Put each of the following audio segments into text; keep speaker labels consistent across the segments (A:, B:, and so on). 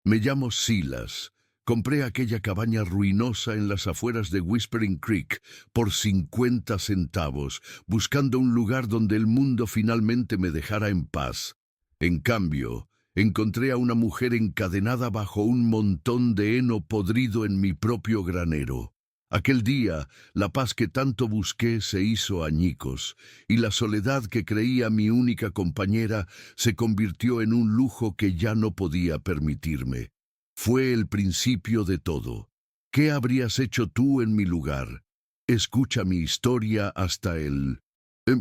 A: Me llamo Silas. Compré aquella cabaña ruinosa en las afueras de Whispering Creek por 50 centavos, buscando un lugar donde el mundo finalmente me dejara en paz. En cambio, encontré a una mujer encadenada bajo un montón de heno podrido en mi propio granero. Aquel día, la paz que tanto busqué se hizo añicos, y la soledad que creía mi única compañera se convirtió en un lujo que ya no podía permitirme. Fue el principio de todo. ¿Qué habrías hecho tú en mi lugar? Escucha mi historia hasta en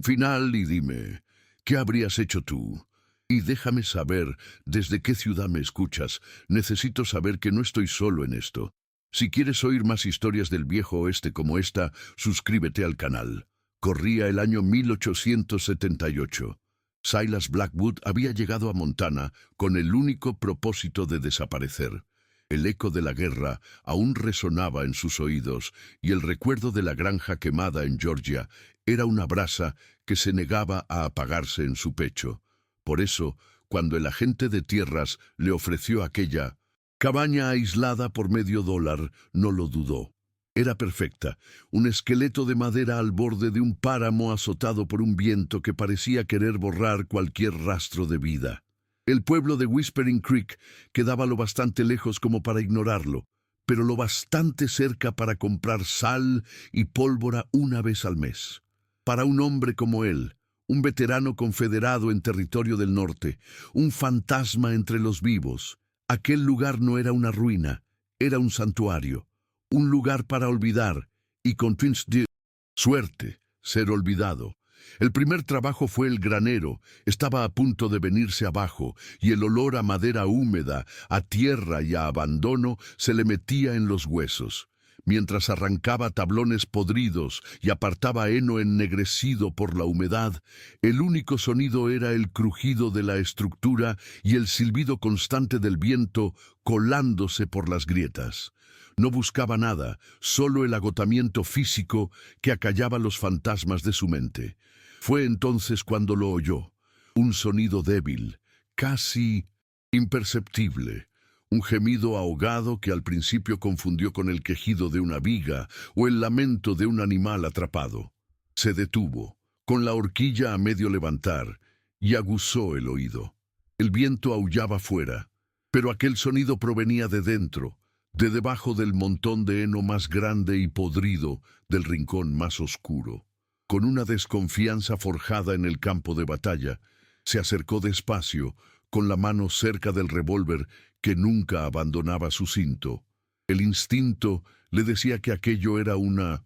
A: final y dime, ¿qué habrías hecho tú? Y déjame saber desde qué ciudad me escuchas. Necesito saber que no estoy solo en esto. Si quieres oír más historias del viejo oeste como esta, suscríbete al canal. Corría el año 1878. Silas Blackwood había llegado a Montana con el único propósito de desaparecer. El eco de la guerra aún resonaba en sus oídos y el recuerdo de la granja quemada en Georgia era una brasa que se negaba a apagarse en su pecho. Por eso, cuando el agente de tierras le ofreció aquella cabaña aislada por $medio, no lo dudó. Era perfecta, un esqueleto de madera al borde de un páramo azotado por un viento que parecía querer borrar cualquier rastro de vida. El pueblo de Whispering Creek quedaba lo bastante lejos como para ignorarlo, pero lo bastante cerca para comprar sal y pólvora una vez al mes. Para un hombre como él, un veterano confederado en territorio del norte, un fantasma entre los vivos, aquel lugar no era una ruina, era un santuario, un lugar para olvidar, y con Twins de suerte, ser olvidado. El primer trabajo fue el granero, estaba a punto de venirse abajo, y el olor a madera húmeda, a tierra y a abandono se le metía en los huesos. Mientras arrancaba tablones podridos y apartaba heno ennegrecido por la humedad, el único sonido era el crujido de la estructura y el silbido constante del viento colándose por las grietas. No buscaba nada, solo el agotamiento físico que acallaba los fantasmas de su mente. Fue entonces cuando lo oyó, un sonido débil, casi imperceptible. Un gemido ahogado que al principio confundió con el quejido de una viga o el lamento de un animal atrapado. Se detuvo, con la horquilla a medio levantar, y aguzó el oído. El viento aullaba fuera, pero aquel sonido provenía de dentro, de debajo del montón de heno más grande y podrido del rincón más oscuro. Con una desconfianza forjada en el campo de batalla, se acercó despacio, con la mano cerca del revólver que nunca abandonaba su cinto. El instinto le decía que aquello era una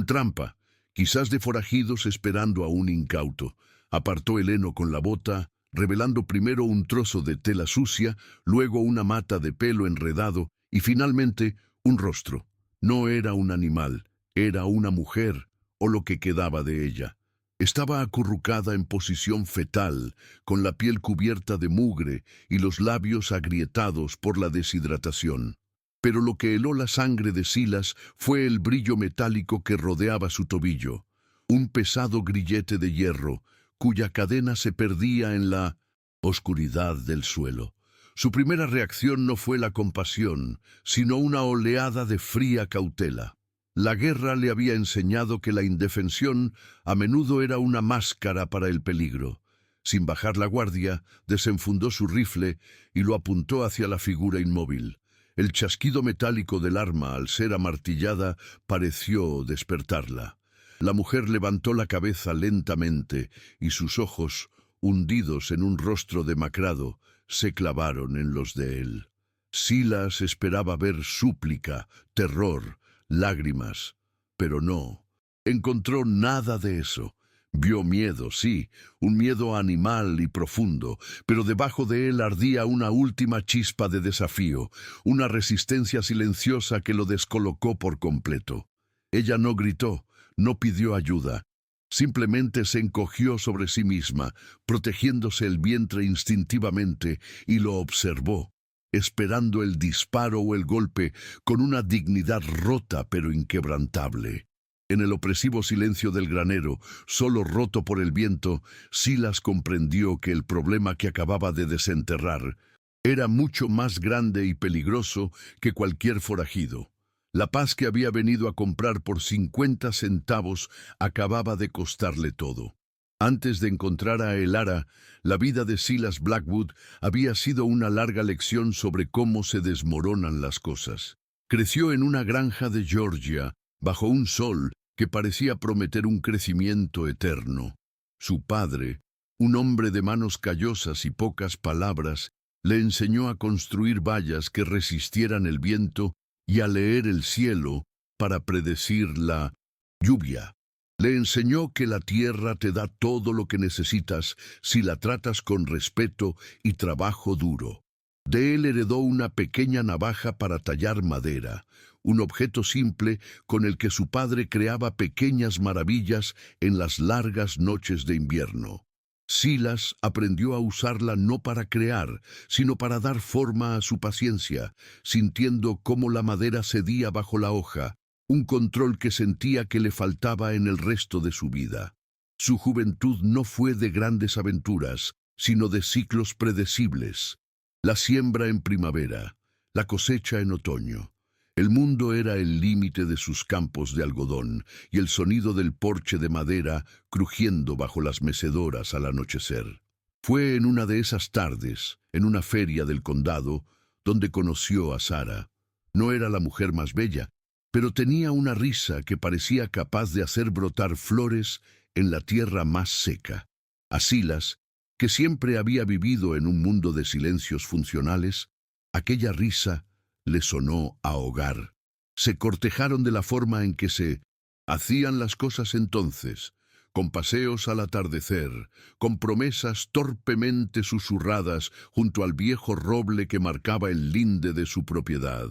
A: trampa, quizás de forajidos esperando a un incauto. Apartó el heno con la bota, revelando primero un trozo de tela sucia, luego una mata de pelo enredado y finalmente un rostro. No era un animal, era una mujer, o lo que quedaba de ella. Estaba acurrucada en posición fetal, con la piel cubierta de mugre y los labios agrietados por la deshidratación. Pero lo que heló la sangre de Silas fue el brillo metálico que rodeaba su tobillo, un pesado grillete de hierro, cuya cadena se perdía en la oscuridad del suelo. Su primera reacción no fue la compasión, sino una oleada de fría cautela. La guerra le había enseñado que la indefensión a menudo era una máscara para el peligro. Sin bajar la guardia, desenfundó su rifle y lo apuntó hacia la figura inmóvil. El chasquido metálico del arma, al ser amartillada, pareció despertarla. La mujer levantó la cabeza lentamente y sus ojos, hundidos en un rostro demacrado, se clavaron en los de él. Silas esperaba ver súplica, terror, lágrimas, pero no. Encontró nada de eso. Vio miedo, sí, un miedo animal y profundo, pero debajo de él ardía una última chispa de desafío, una resistencia silenciosa que lo descolocó por completo. Ella no gritó, no pidió ayuda. Simplemente se encogió sobre sí misma, protegiéndose el vientre instintivamente, y lo observó, esperando el disparo o el golpe con una dignidad rota pero inquebrantable. En el opresivo silencio del granero, solo roto por el viento, Silas comprendió que el problema que acababa de desenterrar Era mucho más grande y peligroso que cualquier forajido. La paz que había venido a comprar por 50 centavos acababa de costarle todo. Antes de encontrar a Elara, la vida de Silas Blackwood había sido una larga lección sobre cómo se desmoronan las cosas. Creció en una granja de Georgia, bajo un sol que parecía prometer un crecimiento eterno. Su padre, un hombre de manos callosas y pocas palabras, le enseñó a construir vallas que resistieran el viento y a leer el cielo para predecir la lluvia. Le enseñó que la tierra te da todo lo que necesitas si la tratas con respeto y trabajo duro. De él heredó una pequeña navaja para tallar madera, un objeto simple con el que su padre creaba pequeñas maravillas en las largas noches de invierno. Silas aprendió a usarla no para crear, sino para dar forma a su paciencia, sintiendo cómo la madera cedía bajo la hoja, un control que sentía que le faltaba en el resto de su vida. Su juventud no fue de grandes aventuras, sino de ciclos predecibles. La siembra en primavera, la cosecha en otoño. El mundo era el límite de sus campos de algodón y el sonido del porche de madera crujiendo bajo las mecedoras al anochecer. Fue en una de esas tardes, en una feria del condado, donde conoció a Sara. No era la mujer más bella, pero tenía una risa que parecía capaz de hacer brotar flores en la tierra más seca. A Silas, que siempre había vivido en un mundo de silencios funcionales, aquella risa le sonó a hogar. Se cortejaron de la forma en que se hacían las cosas entonces, con paseos al atardecer, con promesas torpemente susurradas junto al viejo roble que marcaba el linde de su propiedad,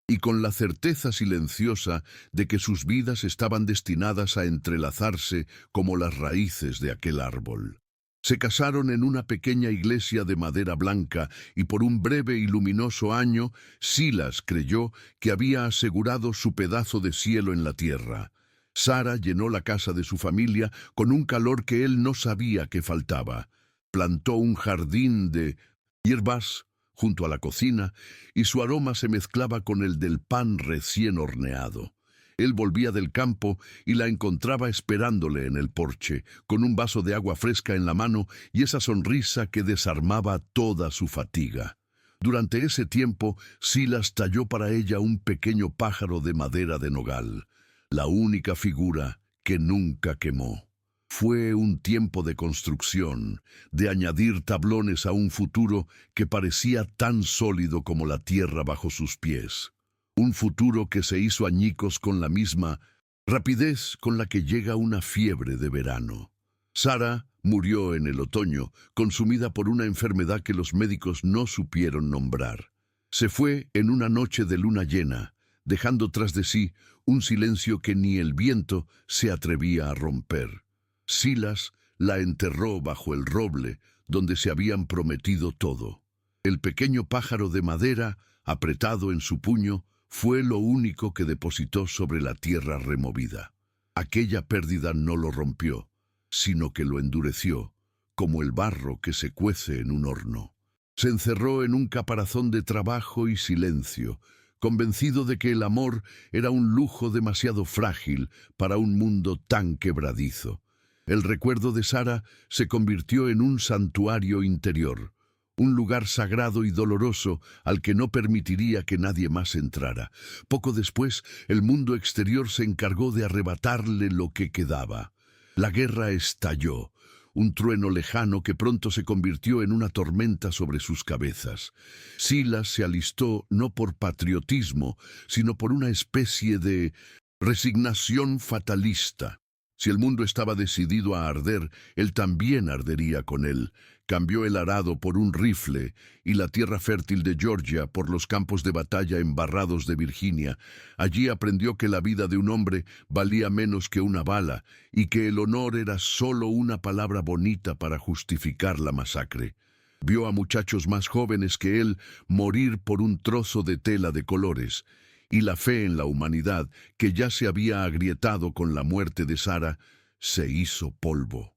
A: y con la certeza silenciosa de que sus vidas estaban destinadas a entrelazarse como las raíces de aquel árbol. Se casaron en una pequeña iglesia de madera blanca y por un breve y luminoso año, Silas creyó que había asegurado su pedazo de cielo en la tierra. Sara llenó la casa de su familia con un calor que él no sabía que faltaba. Plantó un jardín de hierbas junto a la cocina y su aroma se mezclaba con el del pan recién horneado. Él volvía del campo y la encontraba esperándole en el porche, con un vaso de agua fresca en la mano y esa sonrisa que desarmaba toda su fatiga. Durante ese tiempo, Silas talló para ella un pequeño pájaro de madera de nogal, la única figura que nunca quemó. Fue un tiempo de construcción, de añadir tablones a un futuro que parecía tan sólido como la tierra bajo sus pies. Un futuro que se hizo añicos con la misma rapidez con la que llega una fiebre de verano. Sara murió en el otoño, consumida por una enfermedad que los médicos no supieron nombrar. Se fue en una noche de luna llena, dejando tras de sí un silencio que ni el viento se atrevía a romper. Silas la enterró bajo el roble, donde se habían prometido todo. El pequeño pájaro de madera, apretado en su puño, fue lo único que depositó sobre la tierra removida. Aquella pérdida no lo rompió, sino que lo endureció, como el barro que se cuece en un horno. Se encerró en un caparazón de trabajo y silencio, convencido de que el amor era un lujo demasiado frágil para un mundo tan quebradizo. El recuerdo de Sara se convirtió en un santuario interior, un lugar sagrado y doloroso al que no permitiría que nadie más entrara. Poco después, el mundo exterior se encargó de arrebatarle lo que quedaba. La guerra estalló, un trueno lejano que pronto se convirtió en una tormenta sobre sus cabezas. Silas se alistó no por patriotismo, sino por una especie de resignación fatalista. Si el mundo estaba decidido a arder, él también ardería con él. Cambió el arado por un rifle y la tierra fértil de Georgia por los campos de batalla embarrados de Virginia. Allí aprendió que la vida de un hombre valía menos que una bala y que el honor era solo una palabra bonita para justificar la masacre. Vio a muchachos más jóvenes que él morir por un trozo de tela de colores, y la fe en la humanidad, que ya se había agrietado con la muerte de Sara, se hizo polvo.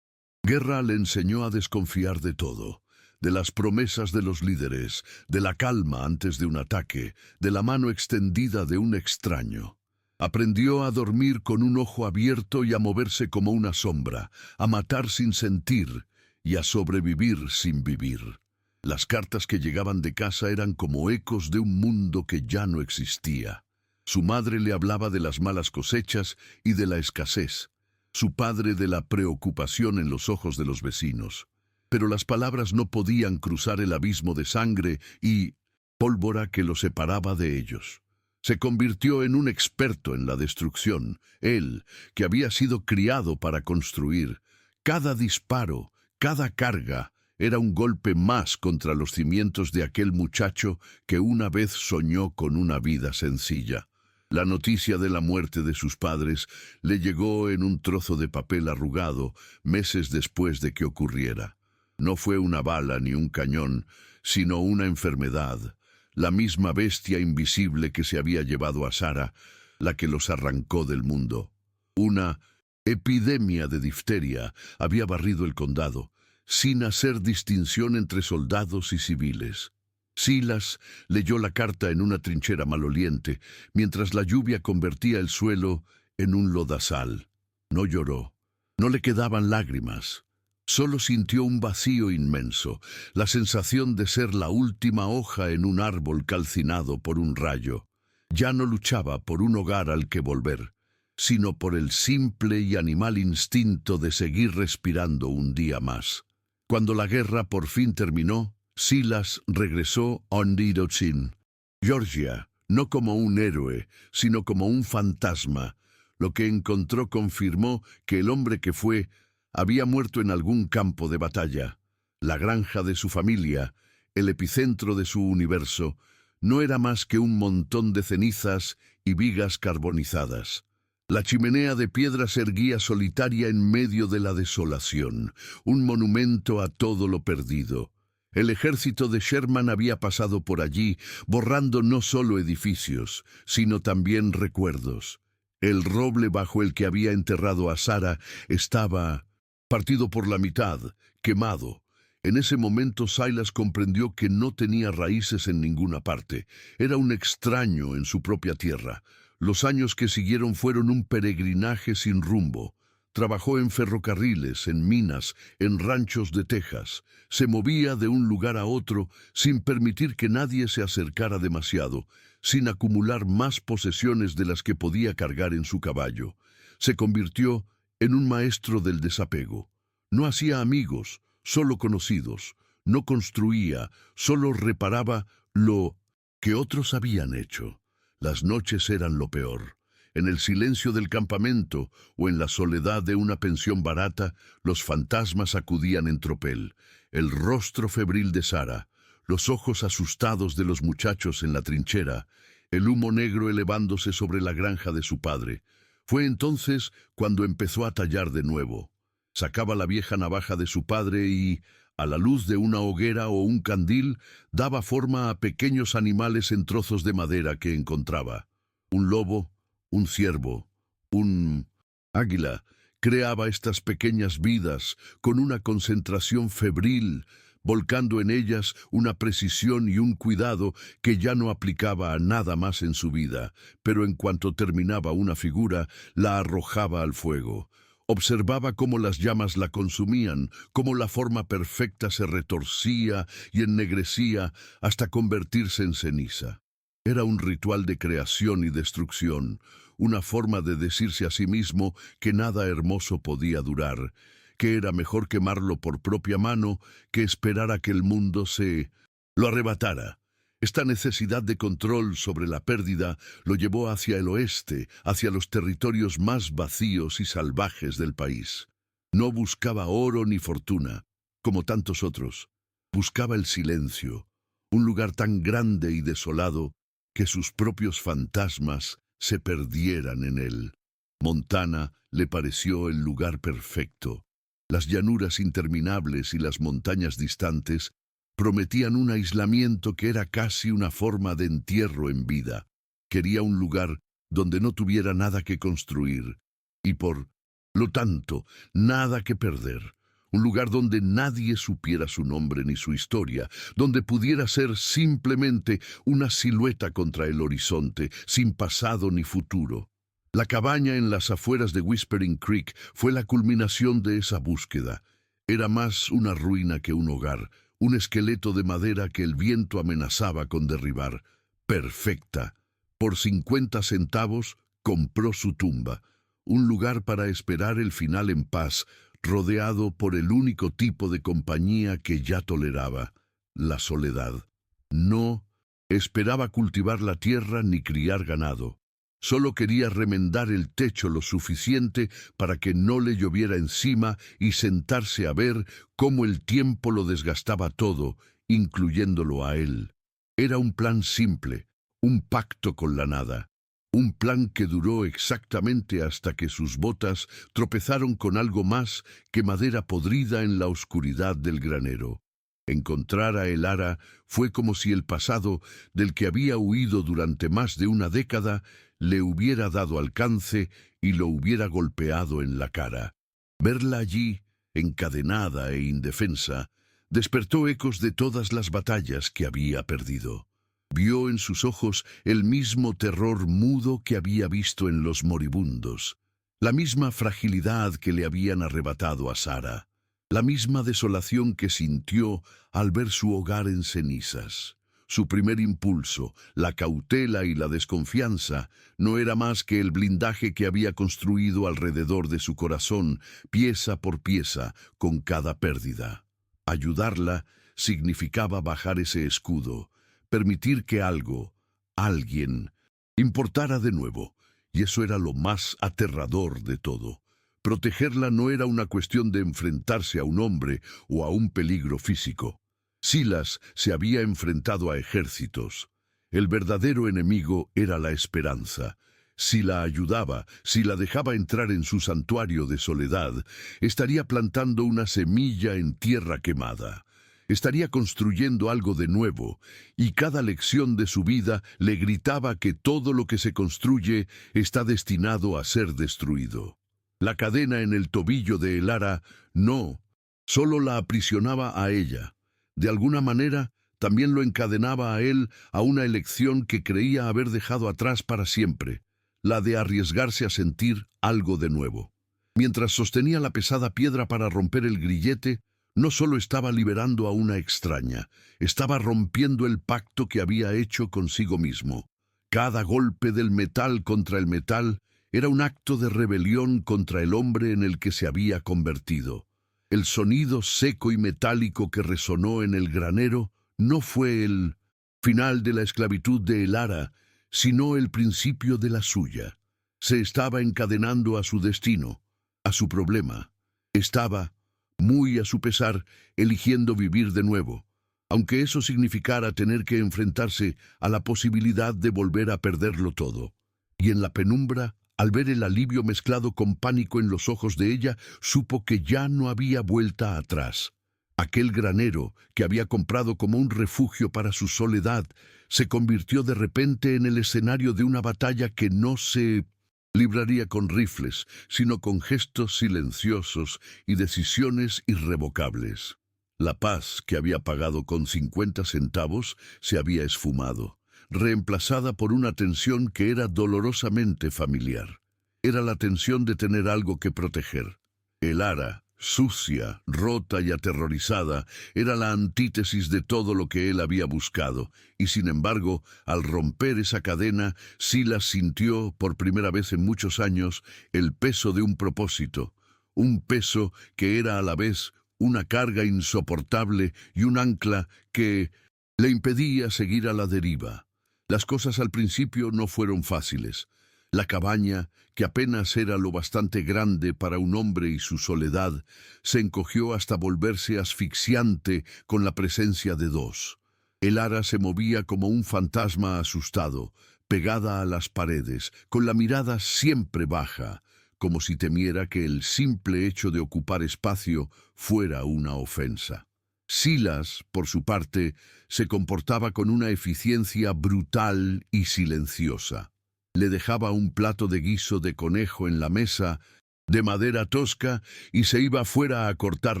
A: Guerra le enseñó a desconfiar de todo, de las promesas de los líderes, de la calma antes de un ataque, de la mano extendida de un extraño. Aprendió a dormir con un ojo abierto y a moverse como una sombra, a matar sin sentir y a sobrevivir sin vivir. Las cartas que llegaban de casa eran como ecos de un mundo que ya no existía. Su madre le hablaba de las malas cosechas y de la escasez, su padre de la preocupación en los ojos de los vecinos. Pero las palabras no podían cruzar el abismo de sangre y pólvora que los separaba de ellos. Se convirtió en un experto en la destrucción, él, que había sido criado para construir. Cada disparo, cada carga, era un golpe más contra los cimientos de aquel muchacho que una vez soñó con una vida sencilla. La noticia de la muerte de sus padres le llegó en un trozo de papel arrugado meses después de que ocurriera. No fue una bala ni un cañón, sino una enfermedad, la misma bestia invisible que se había llevado a Sara, la que los arrancó del mundo. Una epidemia de difteria había barrido el condado, sin hacer distinción entre soldados y civiles. Silas leyó la carta en una trinchera maloliente, mientras la lluvia convertía el suelo en un lodazal. No lloró, no le quedaban lágrimas. Solo sintió un vacío inmenso, la sensación de ser la última hoja en un árbol calcinado por un rayo. Ya no luchaba por un hogar al que volver, sino por el simple y animal instinto de seguir respirando un día más. Cuando la guerra por fin terminó, Silas regresó a Ondidocin, Georgia, no como un héroe, sino como un fantasma. Lo que encontró confirmó que el hombre que fue había muerto en algún campo de batalla. La granja de su familia, el epicentro de su universo, no era más que un montón de cenizas y vigas carbonizadas. La chimenea de piedra se erguía solitaria en medio de la desolación, un monumento a todo lo perdido. El ejército de Sherman había pasado por allí, borrando no solo edificios, sino también recuerdos. El roble bajo el que había enterrado a Sara estaba partido por la mitad, quemado. En ese momento Silas comprendió que no tenía raíces en ninguna parte. Era un extraño en su propia tierra. Los años que siguieron fueron un peregrinaje sin rumbo. Trabajó en ferrocarriles, en minas, en ranchos de Texas. Se movía de un lugar a otro sin permitir que nadie se acercara demasiado, sin acumular más posesiones de las que podía cargar en su caballo. Se convirtió en un maestro del desapego. No hacía amigos, solo conocidos. No construía, solo reparaba lo que otros habían hecho. Las noches eran lo peor. En el silencio del campamento o en la soledad de una pensión barata, los fantasmas acudían en tropel. El rostro febril de Sara, los ojos asustados de los muchachos en la trinchera, el humo negro elevándose sobre la granja de su padre. Fue entonces cuando empezó a tallar de nuevo. Sacaba la vieja navaja de su padre y, a la luz de una hoguera o un candil, daba forma a pequeños animales en trozos de madera que encontraba. Un lobo, un ciervo, un águila. Creaba estas pequeñas vidas con una concentración febril, volcando en ellas una precisión y un cuidado que ya no aplicaba a nada más en su vida, pero en cuanto terminaba una figura, la arrojaba al fuego. Observaba cómo las llamas la consumían, cómo la forma perfecta se retorcía y ennegrecía hasta convertirse en ceniza. Era un ritual de creación y destrucción, una forma de decirse a sí mismo que nada hermoso podía durar, que era mejor quemarlo por propia mano que esperar a que el mundo se lo arrebatara. Esta necesidad de control sobre la pérdida lo llevó hacia el oeste, hacia los territorios más vacíos y salvajes del país. No buscaba oro ni fortuna, como tantos otros. Buscaba el silencio, un lugar tan grande y desolado que sus propios fantasmas se perdieran en él. Montana le pareció el lugar perfecto. Las llanuras interminables y las montañas distantes prometían un aislamiento que era casi una forma de entierro en vida. Quería un lugar donde no tuviera nada que construir y por lo tanto nada que perder. un lugar donde nadie supiera su nombre ni su historia, donde pudiera ser simplemente una silueta contra el horizonte, sin pasado ni futuro. La cabaña en las afueras de Whispering Creek fue la culminación de esa búsqueda. Era más una ruina que un hogar, un esqueleto de madera que el viento amenazaba con derribar. Perfecta. Por 50 centavos compró su tumba, un lugar para esperar el final en paz, rodeado por el único tipo de compañía que ya toleraba, la soledad. No esperaba cultivar la tierra ni criar ganado. Solo quería remendar el techo lo suficiente para que no le lloviera encima y sentarse a ver cómo el tiempo lo desgastaba todo, incluyéndolo a él. Era un plan simple, un pacto con la nada. Un plan que duró exactamente hasta que sus botas tropezaron con algo más que madera podrida en la oscuridad del granero. Encontrar a Elara fue como si el pasado, del que había huido durante más de una década, le hubiera dado alcance y lo hubiera golpeado en la cara. Verla allí, encadenada e indefensa, despertó ecos de todas las batallas que había perdido. Vio en sus ojos el mismo terror mudo que había visto en los moribundos, la misma fragilidad que le habían arrebatado a Sara, la misma desolación que sintió al ver su hogar en cenizas. Su primer impulso, la cautela y la desconfianza, no era más que el blindaje que había construido alrededor de su corazón, pieza por pieza, con cada pérdida. Ayudarla significaba bajar ese escudo, permitir que algo, alguien, importara de nuevo, y eso era lo más aterrador de todo. Protegerla no era una cuestión de enfrentarse a un hombre o a un peligro físico. Silas se había enfrentado a ejércitos. El verdadero enemigo era la esperanza. Si la ayudaba, si la dejaba entrar en su santuario de soledad, estaría plantando una semilla en tierra quemada. Estaría construyendo algo de nuevo, y cada lección de su vida le gritaba que todo lo que se construye está destinado a ser destruido. La cadena en el tobillo de Elara no, solo la aprisionaba a ella. De alguna manera, también lo encadenaba a él a una elección que creía haber dejado atrás para siempre, la de arriesgarse a sentir algo de nuevo. Mientras sostenía la pesada piedra para romper el grillete, no solo estaba liberando a una extraña, estaba rompiendo el pacto que había hecho consigo mismo. Cada golpe del metal contra el metal era un acto de rebelión contra el hombre en el que se había convertido. El sonido seco y metálico que resonó en el granero no fue el final de la esclavitud de Elara, sino el principio de la suya. Se estaba encadenando a su destino, a su problema. Estaba, muy a su pesar, eligiendo vivir de nuevo, aunque eso significara tener que enfrentarse a la posibilidad de volver a perderlo todo. Y en la penumbra, al ver el alivio mezclado con pánico en los ojos de ella, supo que ya no había vuelta atrás. Aquel granero, que había comprado como un refugio para su soledad, se convirtió de repente en el escenario de una batalla que no se libraría con rifles, sino con gestos silenciosos y decisiones irrevocables. La paz que había pagado con 50 centavos se había esfumado, reemplazada por una tensión que era dolorosamente familiar. Era la tensión de tener algo que proteger. Elara, sucia, rota y aterrorizada, era la antítesis de todo lo que él había buscado, y sin embargo, al romper esa cadena, Silas sintió, por primera vez en muchos años, el peso de un propósito, un peso que era a la vez una carga insoportable y un ancla que le impedía seguir a la deriva. Las cosas al principio no fueron fáciles. La cabaña, que apenas era lo bastante grande para un hombre y su soledad, se encogió hasta volverse asfixiante con la presencia de dos. Elara se movía como un fantasma asustado, pegada a las paredes, con la mirada siempre baja, como si temiera que el simple hecho de ocupar espacio fuera una ofensa. Silas, por su parte, se comportaba con una eficiencia brutal y silenciosa. Le dejaba un plato de guiso de conejo en la mesa de madera tosca, y se iba afuera a cortar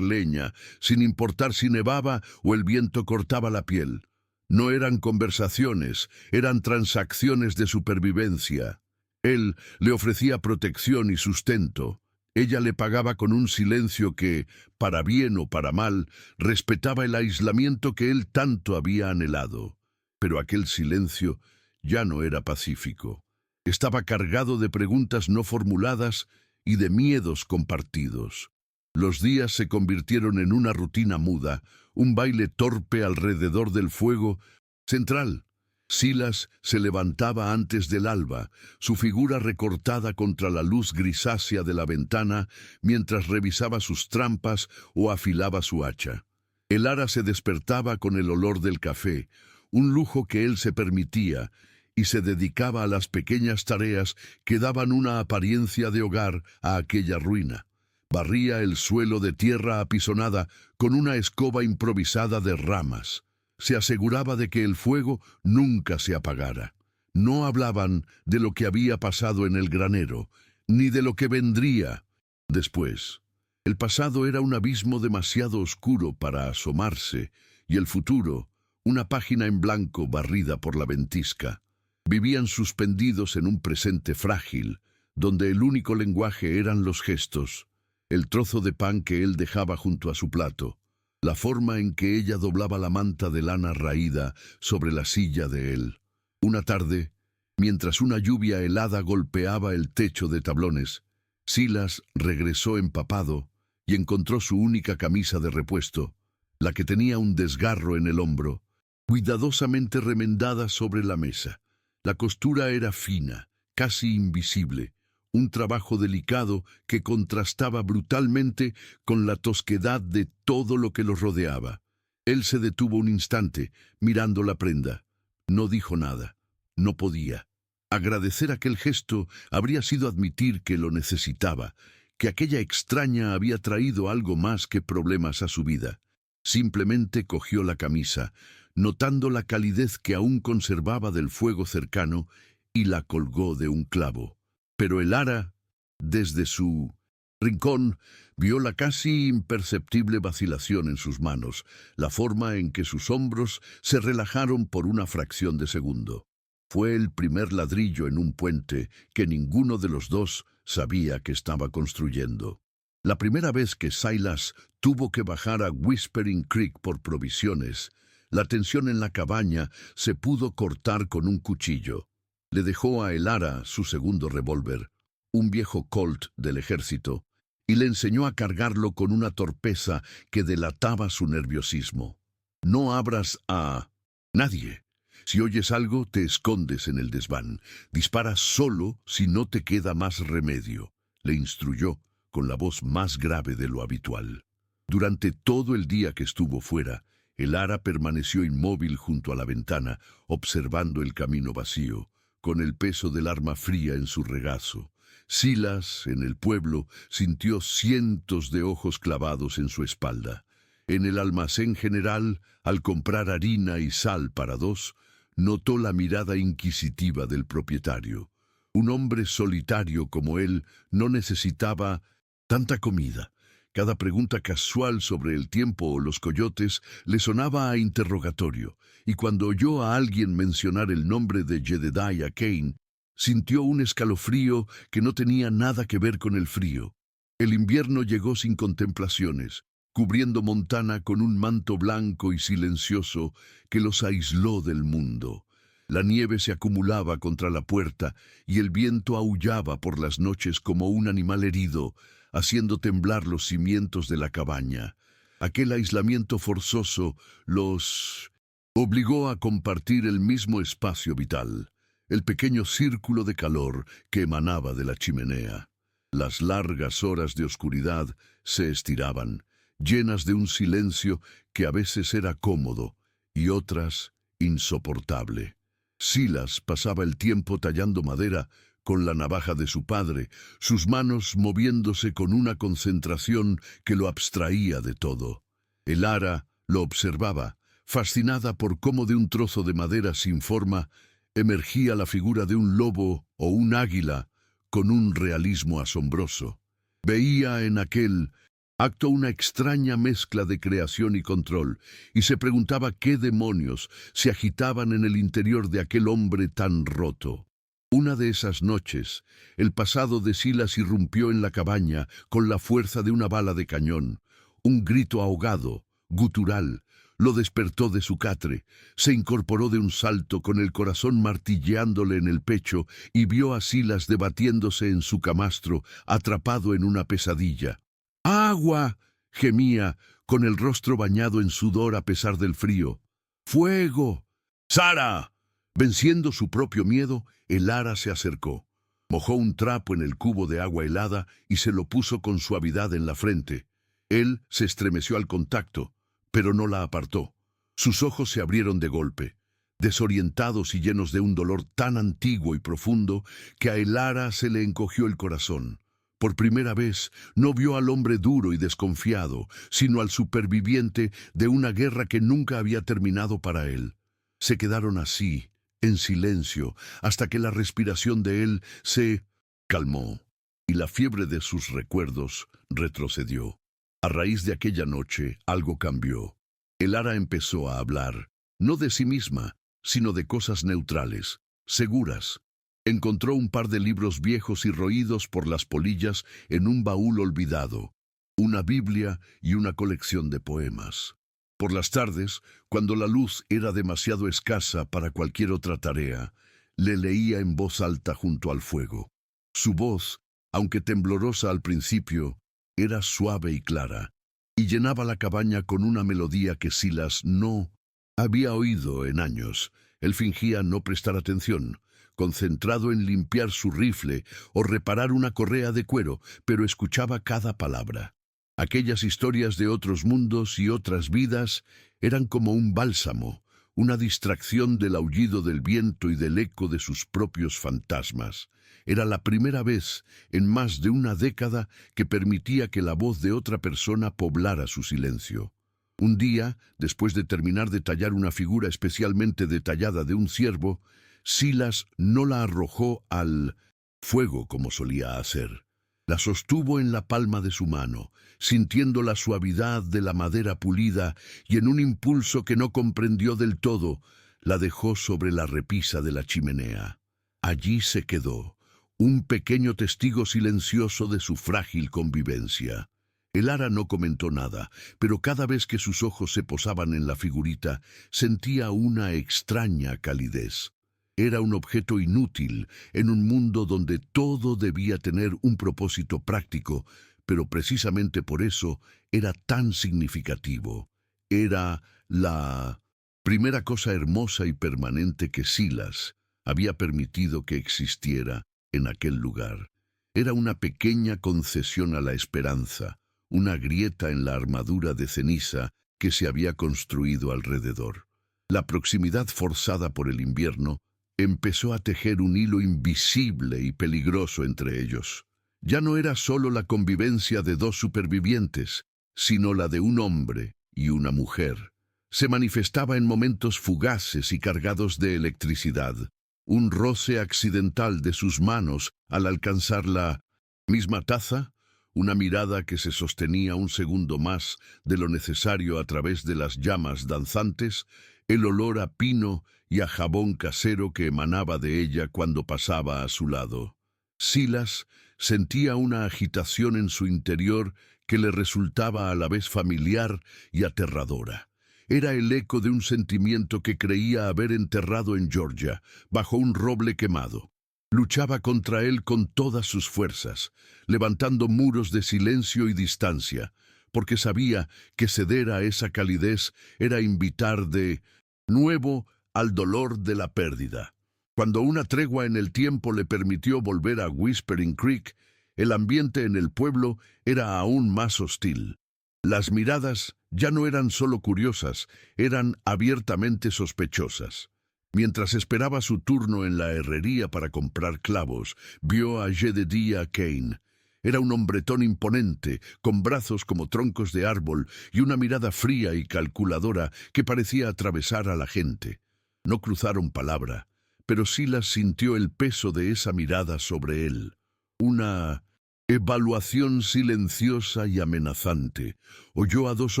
A: leña, sin importar si nevaba o el viento cortaba la piel. No eran conversaciones, eran transacciones de supervivencia. Él le ofrecía protección y sustento. Ella le pagaba con un silencio que, para bien o para mal, respetaba el aislamiento que él tanto había anhelado. Pero aquel silencio ya no era pacífico. Estaba cargado de preguntas no formuladas y de miedos compartidos. Los días se convirtieron en una rutina muda, un baile torpe alrededor del fuego central. Silas se levantaba antes del alba, su figura recortada contra la luz grisácea de la ventana, mientras revisaba sus trampas o afilaba su hacha. Elara se despertaba con el olor del café, un lujo que él se permitía, y se dedicaba a las pequeñas tareas que daban una apariencia de hogar a aquella ruina. Barría el suelo de tierra apisonada con una escoba improvisada de ramas. Se aseguraba de que el fuego nunca se apagara. No hablaban de lo que había pasado en el granero, ni de lo que vendría después. El pasado era un abismo demasiado oscuro para asomarse, y el futuro, una página en blanco barrida por la ventisca. Vivían suspendidos en un presente frágil, donde el único lenguaje eran los gestos, el trozo de pan que él dejaba junto a su plato, la forma en que ella doblaba la manta de lana raída sobre la silla de él. Una tarde, mientras una lluvia helada golpeaba el techo de tablones, Silas regresó empapado y encontró su única camisa de repuesto, la que tenía un desgarro en el hombro, cuidadosamente remendada sobre la mesa. La costura era fina, casi invisible, un trabajo delicado que contrastaba brutalmente con la tosquedad de todo lo que los rodeaba. Él se detuvo un instante, mirando la prenda. No dijo nada. No podía. Agradecer aquel gesto habría sido admitir que lo necesitaba, que aquella extraña había traído algo más que problemas a su vida. Simplemente cogió la camisa, notando la calidez que aún conservaba del fuego cercano, y la colgó de un clavo. Pero Elara, desde su rincón, vio la casi imperceptible vacilación en sus manos, la forma en que sus hombros se relajaron por una fracción de segundo. Fue el primer ladrillo en un puente que ninguno de los dos sabía que estaba construyendo. La primera vez que Silas tuvo que bajar a Whispering Creek por provisiones, la tensión en la cabaña se pudo cortar con un cuchillo. Le dejó a Elara su segundo revólver, un viejo Colt del ejército, y le enseñó a cargarlo con una torpeza que delataba su nerviosismo. No abras a nadie. Si oyes algo, te escondes en el desván. Dispara solo si no te queda más remedio, le instruyó con la voz más grave de lo habitual. Durante todo el día que estuvo fuera, Elara permaneció inmóvil junto a la ventana, observando el camino vacío, con el peso del arma fría en su regazo. Silas, en el pueblo, sintió cientos de ojos clavados en su espalda. En el almacén general, al comprar harina y sal para dos, notó la mirada inquisitiva del propietario. Un hombre solitario como él no necesitaba tanta comida. Cada pregunta casual sobre el tiempo o los coyotes le sonaba a interrogatorio, y cuando oyó a alguien mencionar el nombre de Jedediah Kane, sintió un escalofrío que no tenía nada que ver con el frío. El invierno llegó sin contemplaciones, cubriendo Montana con un manto blanco y silencioso que los aisló del mundo. La nieve se acumulaba contra la puerta y el viento aullaba por las noches como un animal herido, haciendo temblar los cimientos de la cabaña. Aquel aislamiento forzoso los obligó a compartir el mismo espacio vital, el pequeño círculo de calor que emanaba de la chimenea. Las largas horas de oscuridad se estiraban, llenas de un silencio que a veces era cómodo y otras insoportable. Silas pasaba el tiempo tallando madera con la navaja de su padre, sus manos moviéndose con una concentración que lo abstraía de todo. Elara lo observaba, fascinada por cómo de un trozo de madera sin forma emergía la figura de un lobo o un águila con un realismo asombroso. Veía en aquel acto una extraña mezcla de creación y control, y se preguntaba qué demonios se agitaban en el interior de aquel hombre tan roto. Una de esas noches, el pasado de Silas irrumpió en la cabaña con la fuerza de una bala de cañón. Un grito ahogado, gutural, lo despertó de su catre, se incorporó de un salto con el corazón martilleándole en el pecho y vio a Silas debatiéndose en su camastro, atrapado en una pesadilla. ¡Agua!, gemía, con el rostro bañado en sudor a pesar del frío. ¡Fuego! ¡Sara! Venciendo su propio miedo, el ara se acercó. Mojó un trapo en el cubo de agua helada y se lo puso con suavidad en la frente. Él se estremeció al contacto, pero no la apartó. Sus ojos se abrieron de golpe, desorientados y llenos de un dolor tan antiguo y profundo que a el ara se le encogió el corazón. Por primera vez no vio al hombre duro y desconfiado, sino al superviviente de una guerra que nunca había terminado para él. Se quedaron así, en silencio, hasta que la respiración de él se calmó y la fiebre de sus recuerdos retrocedió. A raíz de aquella noche, algo cambió. El ara empezó a hablar, no de sí misma, sino de cosas neutrales, seguras. Encontró un par de libros viejos y roídos por las polillas en un baúl olvidado, una Biblia y una colección de poemas. Por las tardes, cuando la luz era demasiado escasa para cualquier otra tarea, le leía en voz alta junto al fuego. Su voz, aunque temblorosa al principio, era suave y clara, y llenaba la cabaña con una melodía que Silas no había oído en años. Él fingía no prestar atención, concentrado en limpiar su rifle o reparar una correa de cuero, pero escuchaba cada palabra. Aquellas historias de otros mundos y otras vidas eran como un bálsamo, una distracción del aullido del viento y del eco de sus propios fantasmas. Era la primera vez en más de una década que permitía que la voz de otra persona poblara su silencio. Un día, después de terminar de tallar una figura especialmente detallada de un ciervo, Silas no la arrojó al fuego como solía hacer. La sostuvo en la palma de su mano, sintiendo la suavidad de la madera pulida, y en un impulso que no comprendió del todo, la dejó sobre la repisa de la chimenea. Allí se quedó, un pequeño testigo silencioso de su frágil convivencia. El ara no comentó nada, pero cada vez que sus ojos se posaban en la figurita, sentía una extraña calidez. Era un objeto inútil en un mundo donde todo debía tener un propósito práctico, pero precisamente por eso era tan significativo. Era la primera cosa hermosa y permanente que Silas había permitido que existiera en aquel lugar. Era una pequeña concesión a la esperanza, una grieta en la armadura de ceniza que se había construido alrededor. La proximidad forzada por el invierno empezó a tejer un hilo invisible y peligroso entre ellos. Ya no era solo la convivencia de dos supervivientes, sino la de un hombre y una mujer. Se manifestaba en momentos fugaces y cargados de electricidad. Un roce accidental de sus manos al alcanzar la misma taza, una mirada que se sostenía un segundo más de lo necesario a través de las llamas danzantes, el olor a pino y a jabón casero que emanaba de ella cuando pasaba a su lado. Silas sentía una agitación en su interior que le resultaba a la vez familiar y aterradora. Era el eco de un sentimiento que creía haber enterrado en Georgia, bajo un roble quemado. Luchaba contra él con todas sus fuerzas, levantando muros de silencio y distancia, porque sabía que ceder a esa calidez era invitar de nuevo al dolor de la pérdida. Cuando una tregua en el tiempo le permitió volver a Whispering Creek, el ambiente en el pueblo era aún más hostil. Las miradas ya no eran solo curiosas, eran abiertamente sospechosas. Mientras esperaba su turno en la herrería para comprar clavos, vio a Jedediah Kane. Era un hombretón imponente, con brazos como troncos de árbol y una mirada fría y calculadora que parecía atravesar a la gente. No cruzaron palabra, pero Silas sintió el peso de esa mirada sobre él. Una Evaluación silenciosa y amenazante. Oyó a dos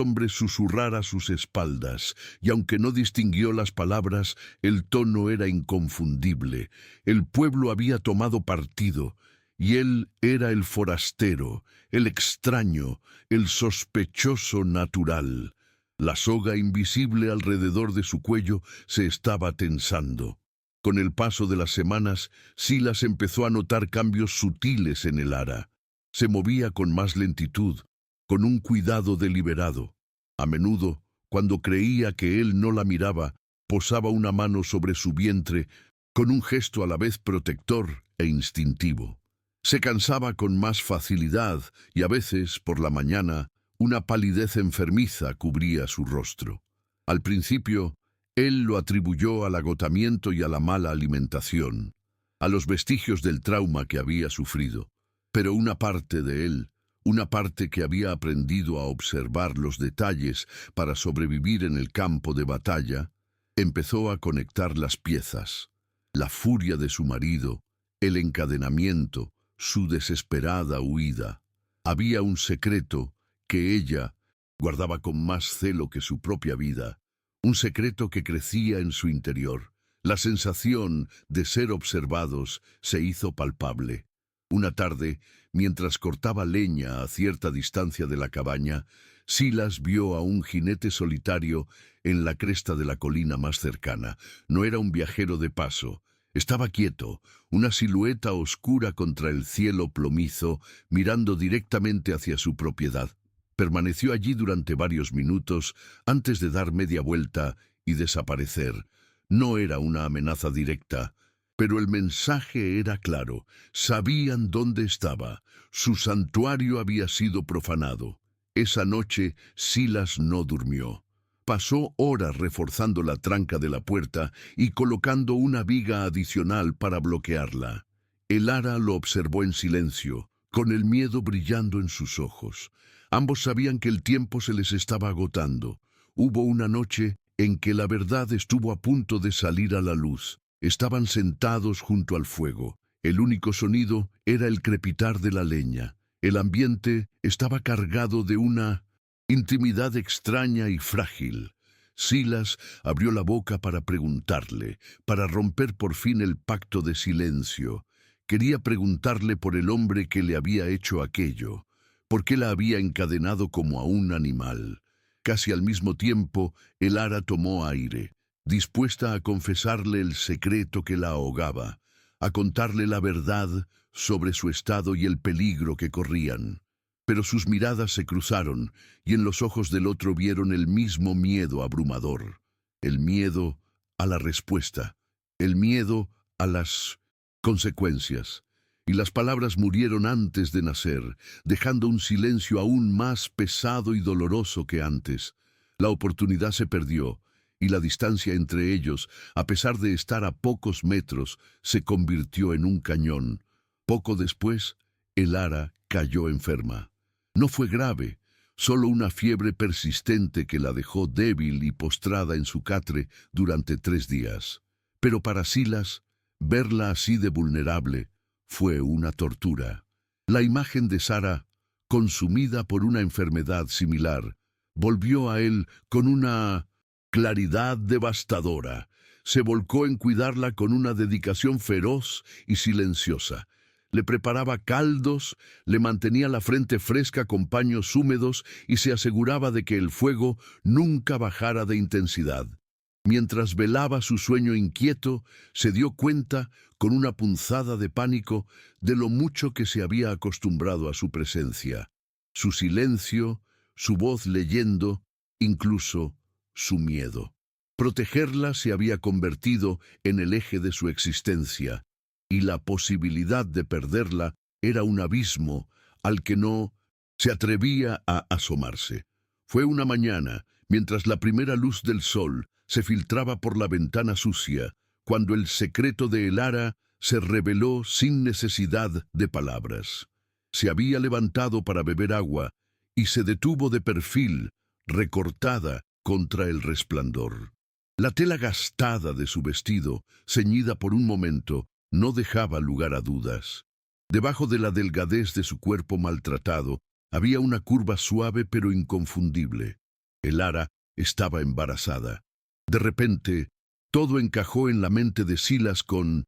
A: hombres susurrar a sus espaldas, y aunque no distinguió las palabras, el tono era inconfundible. El pueblo había tomado partido, y él era el forastero, el extraño, el sospechoso natural. La soga invisible alrededor de su cuello se estaba tensando. Con el paso de las semanas, Silas empezó a notar cambios sutiles en el ara. Se movía con más lentitud, con un cuidado deliberado. A menudo, cuando creía que él no la miraba, posaba una mano sobre su vientre, con un gesto a la vez protector e instintivo. Se cansaba con más facilidad y a veces, por la mañana, una palidez enfermiza cubría su rostro. Al principio, él lo atribuyó al agotamiento y a la mala alimentación, a los vestigios del trauma que había sufrido. Pero una parte de él, una parte que había aprendido a observar los detalles para sobrevivir en el campo de batalla, empezó a conectar las piezas. La furia de su marido, el encadenamiento, su desesperada huida. Había un secreto que ella guardaba con más celo que su propia vida, un secreto que crecía en su interior. La sensación de ser observados se hizo palpable. Una tarde, mientras cortaba leña a cierta distancia de la cabaña, Silas vio a un jinete solitario en la cresta de la colina más cercana. No era un viajero de paso. Estaba quieto, una silueta oscura contra el cielo plomizo, mirando directamente hacia su propiedad. Permaneció allí durante varios minutos antes de dar media vuelta y desaparecer. No era una amenaza directa, pero el mensaje era claro. Sabían dónde estaba. Su santuario había sido profanado. Esa noche Silas no durmió. Pasó horas reforzando la tranca de la puerta y colocando una viga adicional para bloquearla. El ara lo observó en silencio, con el miedo brillando en sus ojos. Ambos sabían que el tiempo se les estaba agotando. Hubo una noche en que la verdad estuvo a punto de salir a la luz. Estaban sentados junto al fuego. El único sonido era el crepitar de la leña. El ambiente estaba cargado de una intimidad extraña y frágil. Silas abrió la boca para preguntarle, para romper por fin el pacto de silencio. Quería preguntarle por el hombre que le había hecho aquello, por qué la había encadenado como a un animal. Casi al mismo tiempo, el ara tomó aire, dispuesta a confesarle el secreto que la ahogaba, a contarle la verdad sobre su estado y el peligro que corrían. Pero sus miradas se cruzaron, y en los ojos del otro vieron el mismo miedo abrumador. El miedo a la respuesta, el miedo a las consecuencias. Y las palabras murieron antes de nacer, dejando un silencio aún más pesado y doloroso que antes. La oportunidad se perdió, y la distancia entre ellos, a pesar de estar a pocos metros, se convirtió en un cañón. Poco después, el ara cayó enferma. No fue grave, solo una fiebre persistente que la dejó débil y postrada en su catre durante 3 días. Pero para Silas, verla así de vulnerable fue una tortura. La imagen de Sara, consumida por una enfermedad similar, volvió a él con una claridad devastadora. Se volcó en cuidarla con una dedicación feroz y silenciosa. Le preparaba caldos, le mantenía la frente fresca con paños húmedos y se aseguraba de que el fuego nunca bajara de intensidad. Mientras velaba su sueño inquieto, se dio cuenta, con una punzada de pánico, de lo mucho que se había acostumbrado a su presencia. Su silencio, su voz leyendo, incluso su miedo. Protegerla se había convertido en el eje de su existencia, y la posibilidad de perderla era un abismo al que no se atrevía a asomarse. Fue una mañana, mientras la primera luz del sol se filtraba por la ventana sucia, cuando el secreto de el ara se reveló sin necesidad de palabras. Se había levantado para beber agua y se detuvo de perfil, recortada contra el resplandor. La tela gastada de su vestido, ceñida por un momento, no dejaba lugar a dudas. Debajo de la delgadez de su cuerpo maltratado, había una curva suave pero inconfundible. Elara estaba embarazada. De repente, todo encajó en la mente de Silas con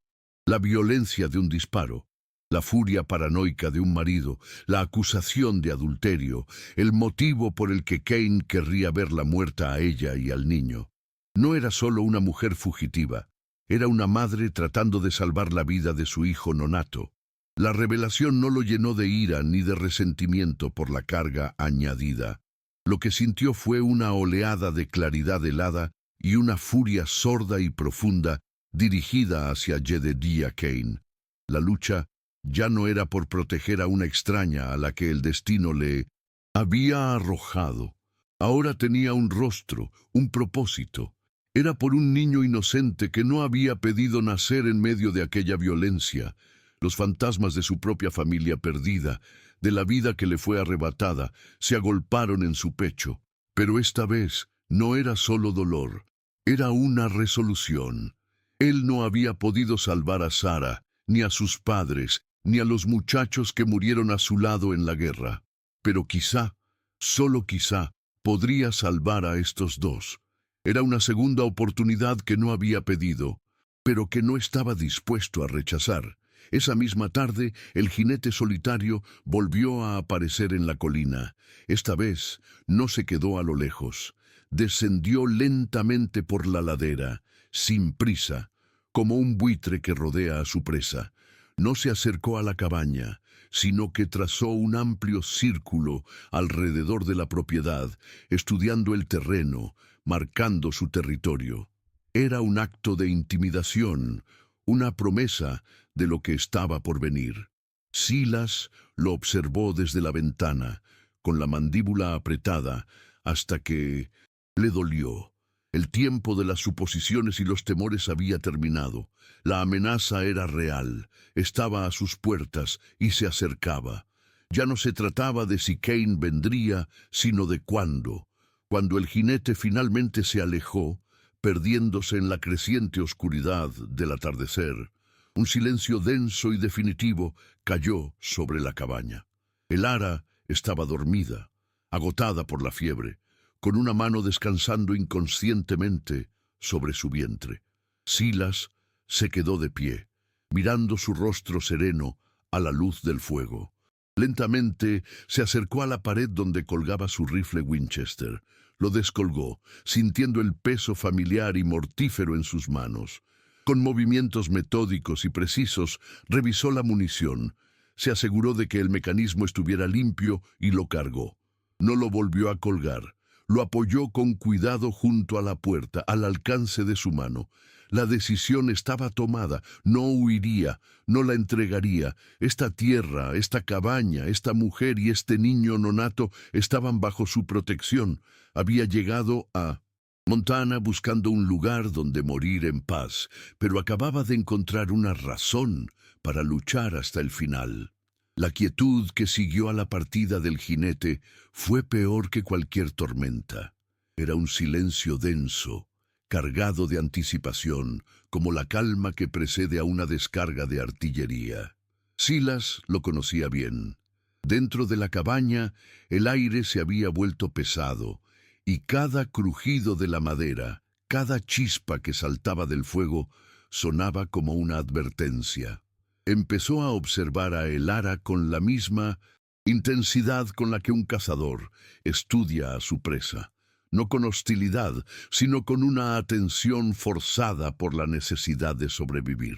A: la violencia de un disparo, la furia paranoica de un marido, la acusación de adulterio, el motivo por el que Cain querría verla muerta a ella y al niño. No era solo una mujer fugitiva, era una madre tratando de salvar la vida de su hijo nonato. La revelación no lo llenó de ira ni de resentimiento por la carga añadida. Lo que sintió fue una oleada de claridad helada y una furia sorda y profunda dirigida hacia Jedediah Cain. La lucha ya no era por proteger a una extraña a la que el destino le había arrojado. Ahora tenía un rostro, un propósito. Era por un niño inocente que no había pedido nacer en medio de aquella violencia. Los fantasmas de su propia familia perdida, de la vida que le fue arrebatada, se agolparon en su pecho. Pero esta vez no era solo dolor, era una resolución. Él no había podido salvar a Sara, ni a sus padres, ni a los muchachos que murieron a su lado en la guerra. Pero quizá, solo quizá, podría salvar a estos dos. Era una segunda oportunidad que no había pedido, pero que no estaba dispuesto a rechazar. Esa misma tarde, el jinete solitario volvió a aparecer en la colina. Esta vez no se quedó a lo lejos. Descendió lentamente por la ladera, sin prisa, como un buitre que rodea a su presa. No se acercó a la cabaña, sino que trazó un amplio círculo alrededor de la propiedad, estudiando el terreno, marcando su territorio. Era un acto de intimidación, una promesa de lo que estaba por venir. Silas lo observó desde la ventana, con la mandíbula apretada, hasta que le dolió. El tiempo de las suposiciones y los temores había terminado. La amenaza era real, estaba a sus puertas y se acercaba. Ya no se trataba de si Cain vendría, sino de cuándo. Cuando el jinete finalmente se alejó, perdiéndose en la creciente oscuridad del atardecer, un silencio denso y definitivo cayó sobre la cabaña. Elara estaba dormida, agotada por la fiebre, con una mano descansando inconscientemente sobre su vientre. Silas se quedó de pie, mirando su rostro sereno a la luz del fuego. Lentamente se acercó a la pared donde colgaba su rifle Winchester. Lo descolgó, sintiendo el peso familiar y mortífero en sus manos. Con movimientos metódicos y precisos, revisó la munición. Se aseguró de que el mecanismo estuviera limpio y lo cargó. No lo volvió a colgar. Lo apoyó con cuidado junto a la puerta, al alcance de su mano. La decisión estaba tomada. No huiría, no la entregaría. Esta tierra, esta cabaña, esta mujer y este niño nonato estaban bajo su protección. Había llegado a Montana buscando un lugar donde morir en paz, pero acababa de encontrar una razón para luchar hasta el final. La quietud que siguió a la partida del jinete fue peor que cualquier tormenta. Era un silencio denso, cargado de anticipación, como la calma que precede a una descarga de artillería. Silas lo conocía bien. Dentro de la cabaña, el aire se había vuelto pesado, y cada crujido de la madera, cada chispa que saltaba del fuego, sonaba como una advertencia. Empezó a observar a Elara con la misma intensidad con la que un cazador estudia a su presa. No con hostilidad, sino con una atención forzada por la necesidad de sobrevivir.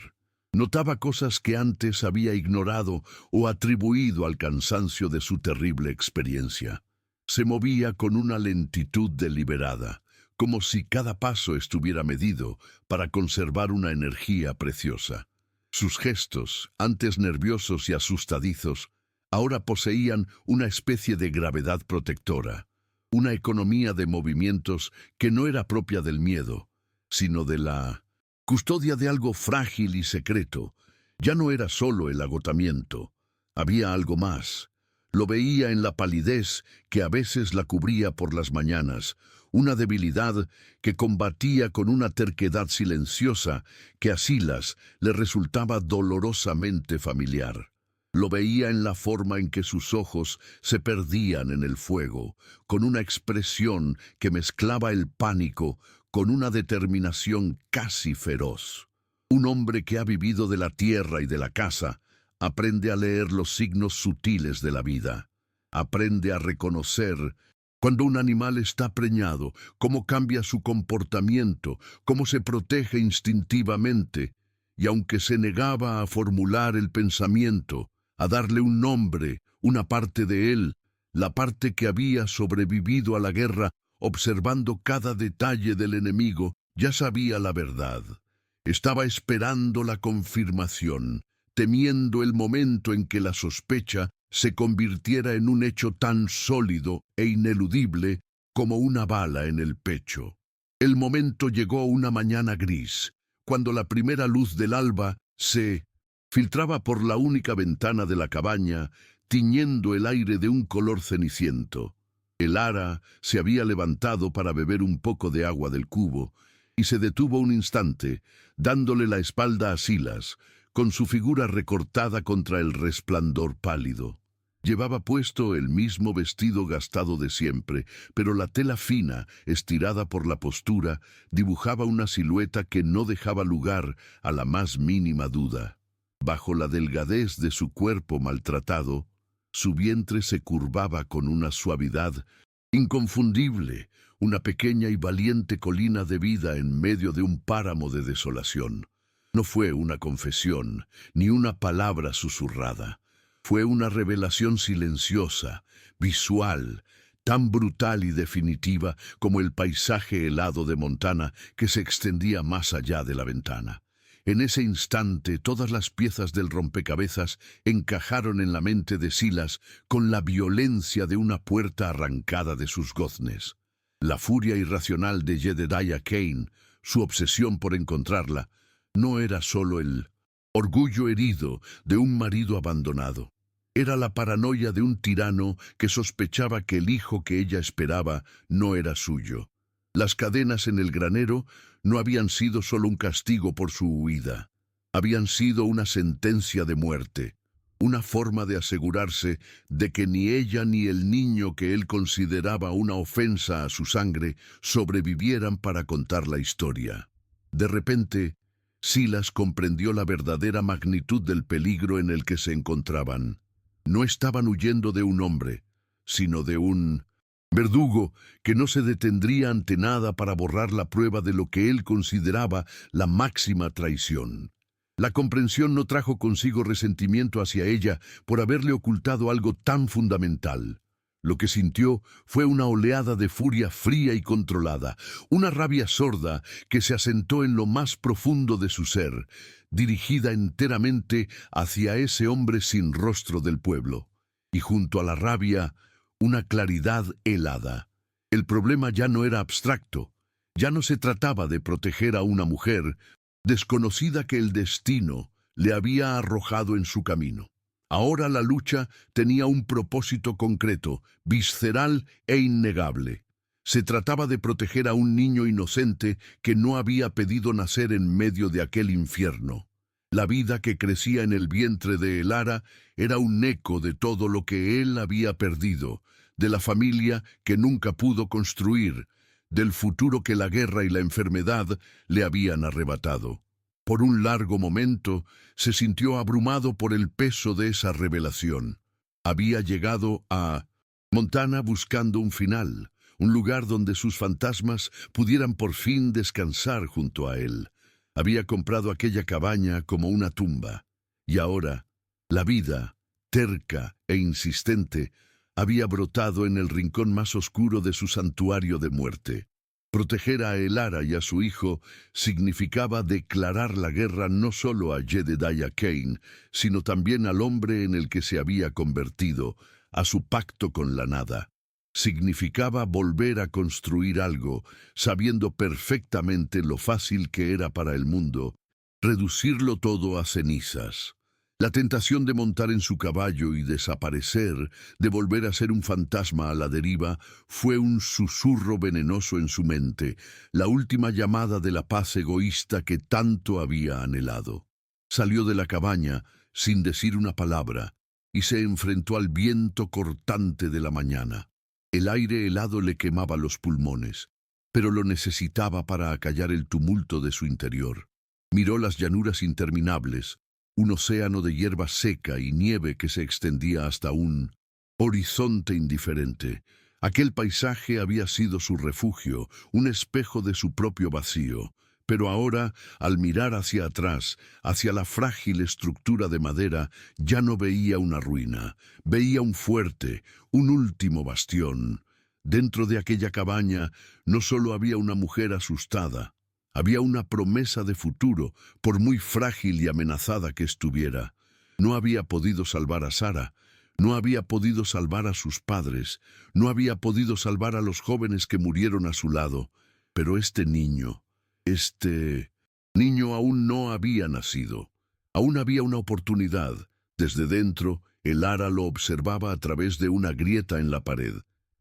A: Notaba cosas que antes había ignorado o atribuido al cansancio de su terrible experiencia. Se movía con una lentitud deliberada, como si cada paso estuviera medido para conservar una energía preciosa. Sus gestos, antes nerviosos y asustadizos, ahora poseían una especie de gravedad protectora, una economía de movimientos que no era propia del miedo, sino de la custodia de algo frágil y secreto. Ya no era solo el agotamiento, había algo más. Lo veía en la palidez que a veces la cubría por las mañanas, una debilidad que combatía con una terquedad silenciosa que a Silas le resultaba dolorosamente familiar. Lo veía en la forma en que sus ojos se perdían en el fuego, con una expresión que mezclaba el pánico con una determinación casi feroz. Un hombre que ha vivido de la tierra y de la casa aprende a leer los signos sutiles de la vida. Aprende a reconocer cuando un animal está preñado, cómo cambia su comportamiento, cómo se protege instintivamente, y aunque se negaba a formular el pensamiento, a darle un nombre, una parte de él, la parte que había sobrevivido a la guerra, observando cada detalle del enemigo, ya sabía la verdad. Estaba esperando la confirmación, temiendo el momento en que la sospecha se convirtiera en un hecho tan sólido e ineludible como una bala en el pecho. El momento llegó una mañana gris, cuando la primera luz del alba se filtraba por la única ventana de la cabaña, tiñendo el aire de un color ceniciento. El ara se había levantado para beber un poco de agua del cubo y se detuvo un instante, dándole la espalda a Silas, con su figura recortada contra el resplandor pálido. Llevaba puesto el mismo vestido gastado de siempre, pero la tela fina, estirada por la postura, dibujaba una silueta que no dejaba lugar a la más mínima duda. Bajo la delgadez de su cuerpo maltratado, su vientre se curvaba con una suavidad inconfundible, una pequeña y valiente colina de vida en medio de un páramo de desolación. No fue una confesión, ni una palabra susurrada. Fue una revelación silenciosa, visual, tan brutal y definitiva como el paisaje helado de Montana que se extendía más allá de la ventana. En ese instante todas las piezas del rompecabezas encajaron en la mente de Silas con la violencia de una puerta arrancada de sus goznes. La furia irracional de Jedediah Kane, su obsesión por encontrarla, no era solo el orgullo herido de un marido abandonado. Era la paranoia de un tirano que sospechaba que el hijo que ella esperaba no era suyo. Las cadenas en el granero no habían sido solo un castigo por su huida. Habían sido una sentencia de muerte, una forma de asegurarse de que ni ella ni el niño que él consideraba una ofensa a su sangre sobrevivieran para contar la historia. De repente, Silas comprendió la verdadera magnitud del peligro en el que se encontraban. No estaban huyendo de un hombre, sino de un verdugo que no se detendría ante nada para borrar la prueba de lo que él consideraba la máxima traición. La comprensión no trajo consigo resentimiento hacia ella por haberle ocultado algo tan fundamental. Lo que sintió fue una oleada de furia fría y controlada, una rabia sorda que se asentó en lo más profundo de su ser, dirigida enteramente hacia ese hombre sin rostro del pueblo. Y junto a la rabia, una claridad helada. El problema ya no era abstracto, ya no se trataba de proteger a una mujer desconocida que el destino le había arrojado en su camino. Ahora la lucha tenía un propósito concreto, visceral e innegable. Se trataba de proteger a un niño inocente que no había pedido nacer en medio de aquel infierno. La vida que crecía en el vientre de Elara era un eco de todo lo que él había perdido, de la familia que nunca pudo construir, del futuro que la guerra y la enfermedad le habían arrebatado. Por un largo momento se sintió abrumado por el peso de esa revelación. Había llegado a Montana buscando un final, un lugar donde sus fantasmas pudieran por fin descansar junto a él. Había comprado aquella cabaña como una tumba, y ahora la vida, terca e insistente, había brotado en el rincón más oscuro de su santuario de muerte. Proteger a Elara y a su hijo significaba declarar la guerra no solo a Jedediah Kane, sino también al hombre en el que se había convertido, a su pacto con la nada. Significaba volver a construir algo, sabiendo perfectamente lo fácil que era para el mundo reducirlo todo a cenizas. La tentación de montar en su caballo y desaparecer, de volver a ser un fantasma a la deriva, fue un susurro venenoso en su mente, la última llamada de la paz egoísta que tanto había anhelado. Salió de la cabaña sin decir una palabra, y se enfrentó al viento cortante de la mañana. El aire helado le quemaba los pulmones, pero lo necesitaba para acallar el tumulto de su interior. Miró las llanuras interminables, un océano de hierba seca y nieve que se extendía hasta un horizonte indiferente. Aquel paisaje había sido su refugio, un espejo de su propio vacío. Pero ahora, al mirar hacia atrás, hacia la frágil estructura de madera, ya no veía una ruina, veía un fuerte, un último bastión. Dentro de aquella cabaña no solo había una mujer asustada, había una promesa de futuro, por muy frágil y amenazada que estuviera. No había podido salvar a Sara, no había podido salvar a sus padres, no había podido salvar a los jóvenes que murieron a su lado, pero este niño aún no había nacido. Aún había una oportunidad. Desde dentro, el ara lo observaba a través de una grieta en la pared.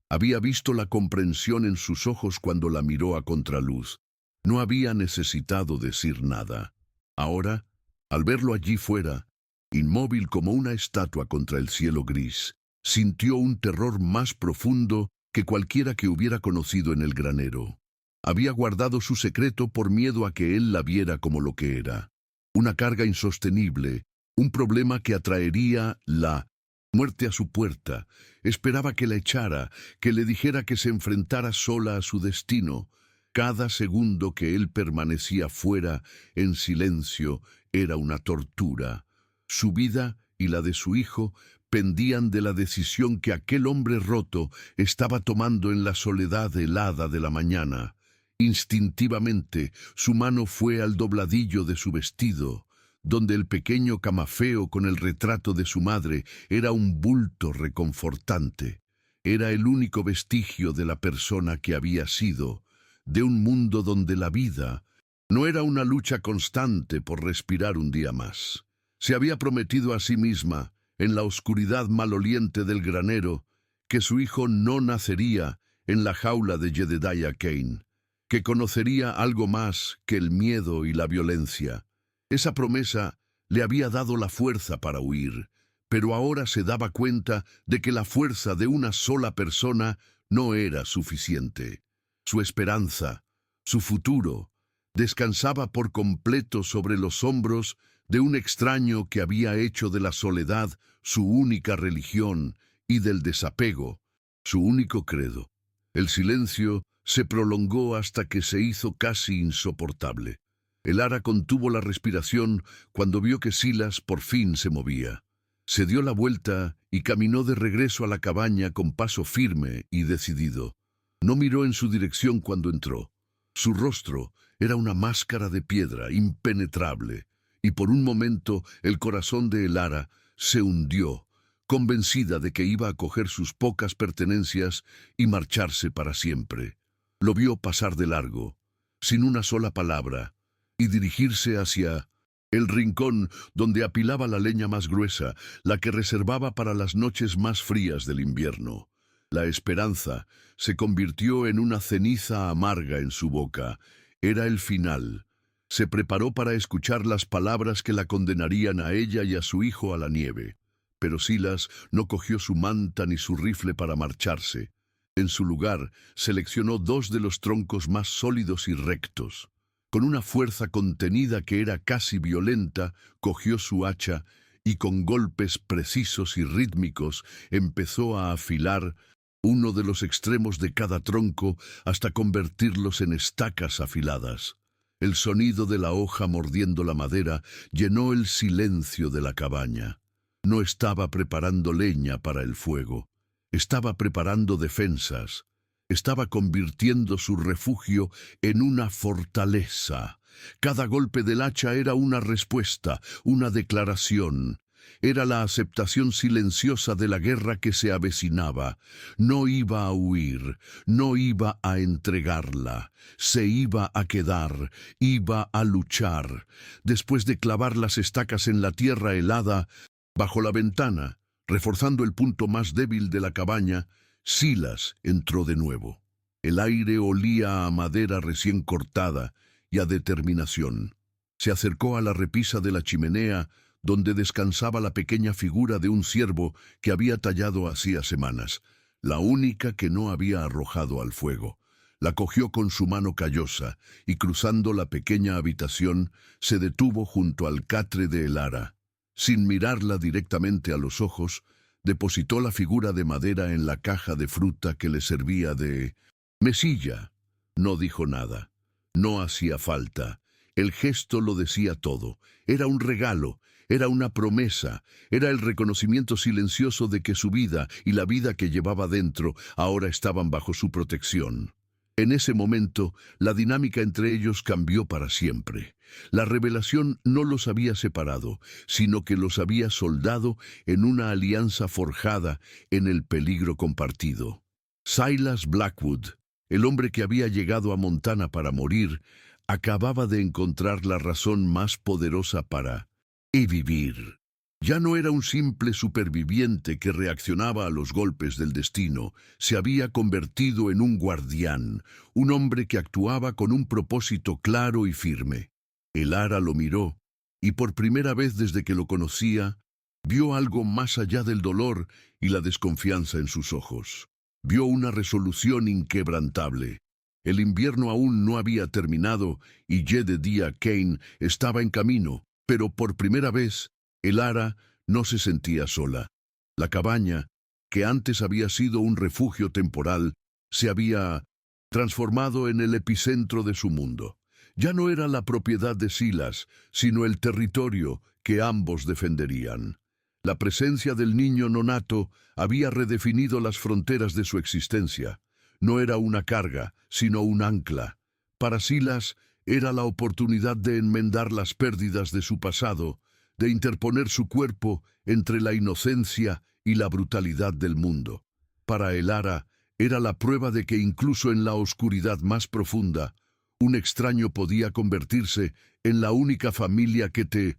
A: Había visto la comprensión en sus ojos cuando la miró a contraluz. No había necesitado decir nada. Ahora, al verlo allí fuera, inmóvil como una estatua contra el cielo gris, sintió un terror más profundo que cualquiera que hubiera conocido en el granero. Había guardado su secreto por miedo a que él la viera como lo que era. Una carga insostenible, un problema que atraería la muerte a su puerta. Esperaba que la echara, que le dijera que se enfrentara sola a su destino. Cada segundo que él permanecía fuera, en silencio, era una tortura. Su vida y la de su hijo pendían de la decisión que aquel hombre roto estaba tomando en la soledad helada de la mañana. Instintivamente, su mano fue al dobladillo de su vestido, donde el pequeño camafeo con el retrato de su madre era un bulto reconfortante. Era el único vestigio de la persona que había sido, de un mundo donde la vida no era una lucha constante por respirar un día más. Se había prometido a sí misma, en la oscuridad maloliente del granero, que su hijo no nacería en la jaula de Jedediah Kane, que conocería algo más que el miedo y la violencia. Esa promesa le había dado la fuerza para huir, pero ahora se daba cuenta de que la fuerza de una sola persona no era suficiente. Su esperanza, su futuro, descansaba por completo sobre los hombros de un extraño que había hecho de la soledad su única religión y del desapego su único credo. El silencio se prolongó hasta que se hizo casi insoportable. El ara contuvo la respiración cuando vio que Silas por fin se movía. Se dio la vuelta y caminó de regreso a la cabaña con paso firme y decidido. No miró en su dirección cuando entró. Su rostro era una máscara de piedra impenetrable, y por un momento el corazón de Elara se hundió, convencida de que iba a coger sus pocas pertenencias y marcharse para siempre. Lo vio pasar de largo, sin una sola palabra, y dirigirse hacia el rincón donde apilaba la leña más gruesa, la que reservaba para las noches más frías del invierno. La esperanza se convirtió en una ceniza amarga en su boca. Era el final. Se preparó para escuchar las palabras que la condenarían a ella y a su hijo a la nieve. Pero Silas no cogió su manta ni su rifle para marcharse. En su lugar, seleccionó dos de los troncos más sólidos y rectos. Con una fuerza contenida que era casi violenta, cogió su hacha y con golpes precisos y rítmicos empezó a afilar uno de los extremos de cada tronco hasta convertirlos en estacas afiladas. El sonido de la hoja mordiendo la madera llenó el silencio de la cabaña. No estaba preparando leña para el fuego. Estaba preparando defensas. Estaba convirtiendo su refugio en una fortaleza. Cada golpe del hacha era una respuesta, una declaración. Era la aceptación silenciosa de la guerra que se avecinaba. No iba a huir, no iba a entregarla. Se iba a quedar, iba a luchar. Después de clavar las estacas en la tierra helada, bajo la ventana, reforzando el punto más débil de la cabaña, Silas entró de nuevo. El aire olía a madera recién cortada y a determinación. Se acercó a la repisa de la chimenea, donde descansaba la pequeña figura de un ciervo que había tallado hacía semanas, la única que no había arrojado al fuego. La cogió con su mano callosa y, cruzando la pequeña habitación, se detuvo junto al catre de Elara. Sin mirarla directamente a los ojos, depositó la figura de madera en la caja de fruta que le servía de mesilla. No dijo nada. No hacía falta. El gesto lo decía todo. Era un regalo, era una promesa, era el reconocimiento silencioso de que su vida y la vida que llevaba dentro ahora estaban bajo su protección. En ese momento, la dinámica entre ellos cambió para siempre. La revelación no los había separado, sino que los había soldado en una alianza forjada en el peligro compartido. Silas Blackwood, el hombre que había llegado a Montana para morir, acababa de encontrar la razón más poderosa para vivir. Ya no era un simple superviviente que reaccionaba a los golpes del destino, se había convertido en un guardián, un hombre que actuaba con un propósito claro y firme. Elara lo miró, y por primera vez desde que lo conocía, vio algo más allá del dolor y la desconfianza en sus ojos. Vio una resolución inquebrantable. El invierno aún no había terminado y Jedediah Kane estaba en camino, pero por primera vez, Elara no se sentía sola. La cabaña, que antes había sido un refugio temporal, se había transformado en el epicentro de su mundo. Ya no era la propiedad de Silas, sino el territorio que ambos defenderían. La presencia del niño nonato había redefinido las fronteras de su existencia. No era una carga, sino un ancla. Para Silas era la oportunidad de enmendar las pérdidas de su pasado, de interponer su cuerpo entre la inocencia y la brutalidad del mundo. Para Elara era la prueba de que incluso en la oscuridad más profunda, un extraño podía convertirse en la única familia que te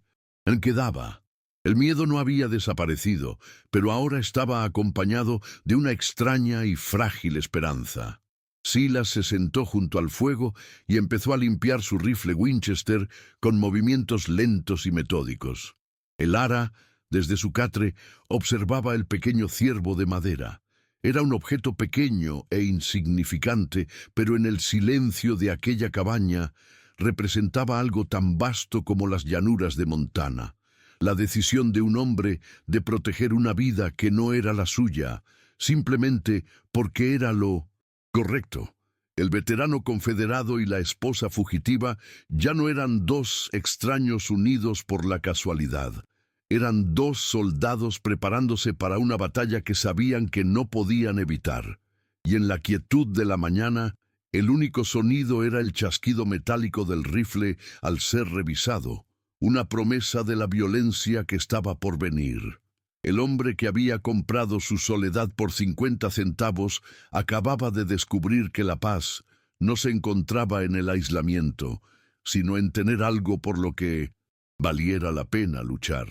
A: quedaba. El miedo no había desaparecido, pero ahora estaba acompañado de una extraña y frágil esperanza. Silas se sentó junto al fuego y empezó a limpiar su rifle Winchester con movimientos lentos y metódicos. Elara, desde su catre, observaba el pequeño ciervo de madera. Era un objeto pequeño e insignificante, pero en el silencio de aquella cabaña representaba algo tan vasto como las llanuras de Montana. La decisión de un hombre de proteger una vida que no era la suya, simplemente porque era lo correcto. El veterano confederado y la esposa fugitiva ya no eran dos extraños unidos por la casualidad. Eran dos soldados preparándose para una batalla que sabían que no podían evitar. Y en la quietud de la mañana, el único sonido era el chasquido metálico del rifle al ser revisado, una promesa de la violencia que estaba por venir. El hombre que había comprado su soledad por 50 centavos acababa de descubrir que la paz no se encontraba en el aislamiento, sino en tener algo por lo que valiera la pena luchar.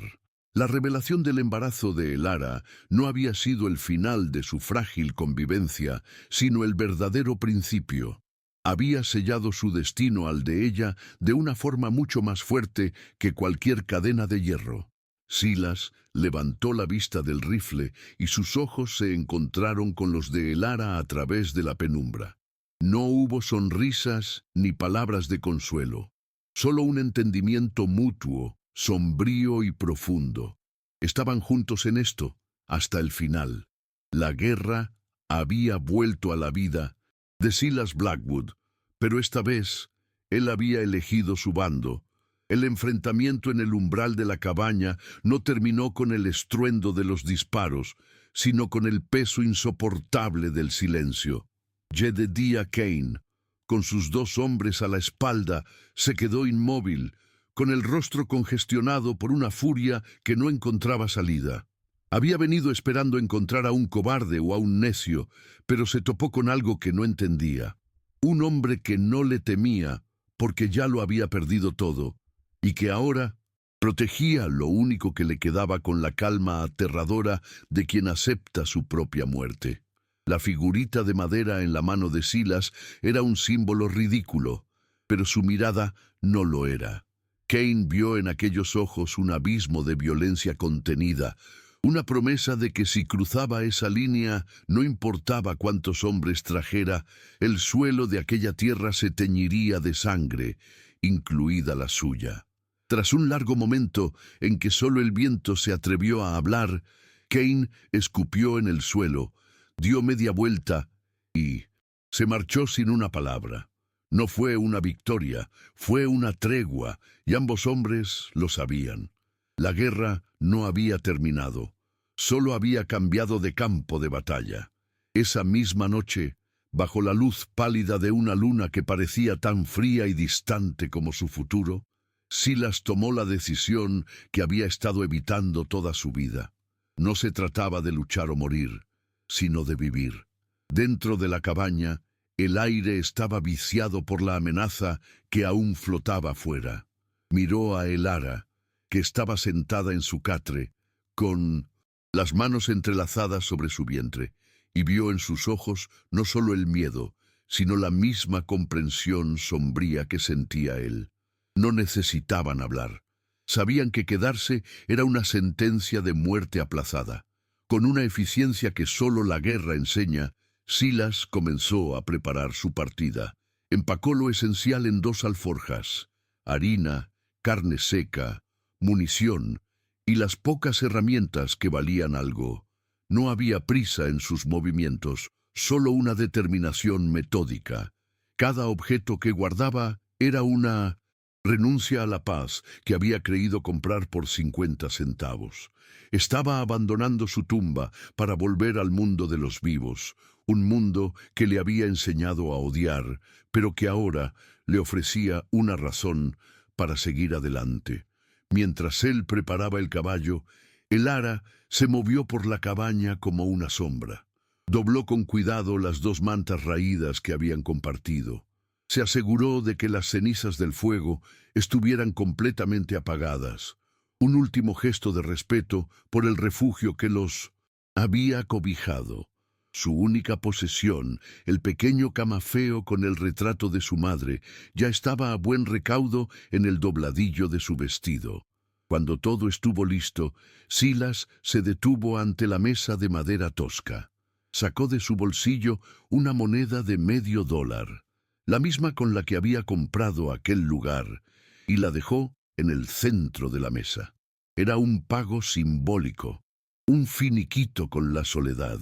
A: La revelación del embarazo de Elara no había sido el final de su frágil convivencia, sino el verdadero principio. Había sellado su destino al de ella de una forma mucho más fuerte que cualquier cadena de hierro. Silas levantó la vista del rifle y sus ojos se encontraron con los de Elara a través de la penumbra. No hubo sonrisas ni palabras de consuelo, solo un entendimiento mutuo, sombrío y profundo. Estaban juntos en esto, hasta el final. La guerra había vuelto a la vida de Silas Blackwood, pero esta vez él había elegido su bando. El enfrentamiento en el umbral de la cabaña no terminó con el estruendo de los disparos, sino con el peso insoportable del silencio. Jedediah Kane, con sus 2 hombres a la espalda, se quedó inmóvil, con el rostro congestionado por una furia que no encontraba salida. Había venido esperando encontrar a un cobarde o a un necio, pero se topó con algo que no entendía. Un hombre que no le temía, porque ya lo había perdido todo, y que ahora protegía lo único que le quedaba con la calma aterradora de quien acepta su propia muerte. La figurita de madera en la mano de Silas era un símbolo ridículo, pero su mirada no lo era. Cain vio en aquellos ojos un abismo de violencia contenida, una promesa de que si cruzaba esa línea, no importaba cuántos hombres trajera, el suelo de aquella tierra se teñiría de sangre, incluida la suya. Tras un largo momento en que solo el viento se atrevió a hablar, Cain escupió en el suelo, dio media vuelta y se marchó sin una palabra. No fue una victoria, fue una tregua, y ambos hombres lo sabían. La guerra no había terminado, solo había cambiado de campo de batalla. Esa misma noche, bajo la luz pálida de una luna que parecía tan fría y distante como su futuro, Silas tomó la decisión que había estado evitando toda su vida. No se trataba de luchar o morir, sino de vivir. Dentro de la cabaña, el aire estaba viciado por la amenaza que aún flotaba fuera. Miró a Elara, que estaba sentada en su catre, con las manos entrelazadas sobre su vientre, y vio en sus ojos no solo el miedo, sino la misma comprensión sombría que sentía él. No necesitaban hablar. Sabían que quedarse era una sentencia de muerte aplazada. Con una eficiencia que solo la guerra enseña, Silas comenzó a preparar su partida. Empacó lo esencial en 2 alforjas: harina, carne seca, munición y las pocas herramientas que valían algo. No había prisa en sus movimientos, solo una determinación metódica. Cada objeto que guardaba era una renuncia a la paz que había creído comprar por 50 centavos. Estaba abandonando su tumba para volver al mundo de los vivos, un mundo que le había enseñado a odiar, pero que ahora le ofrecía una razón para seguir adelante. Mientras él preparaba el caballo, Elara se movió por la cabaña como una sombra. Dobló con cuidado las 2 mantas raídas que habían compartido. Se aseguró de que las cenizas del fuego estuvieran completamente apagadas, un último gesto de respeto por el refugio que los había cobijado. Su única posesión, el pequeño camafeo con el retrato de su madre, ya estaba a buen recaudo en el dobladillo de su vestido. Cuando todo estuvo listo, Silas se detuvo ante la mesa de madera tosca. Sacó de su bolsillo una moneda de $0.50, la misma con la que había comprado aquel lugar, y la dejó en el centro de la mesa. Era un pago simbólico, un finiquito con la soledad.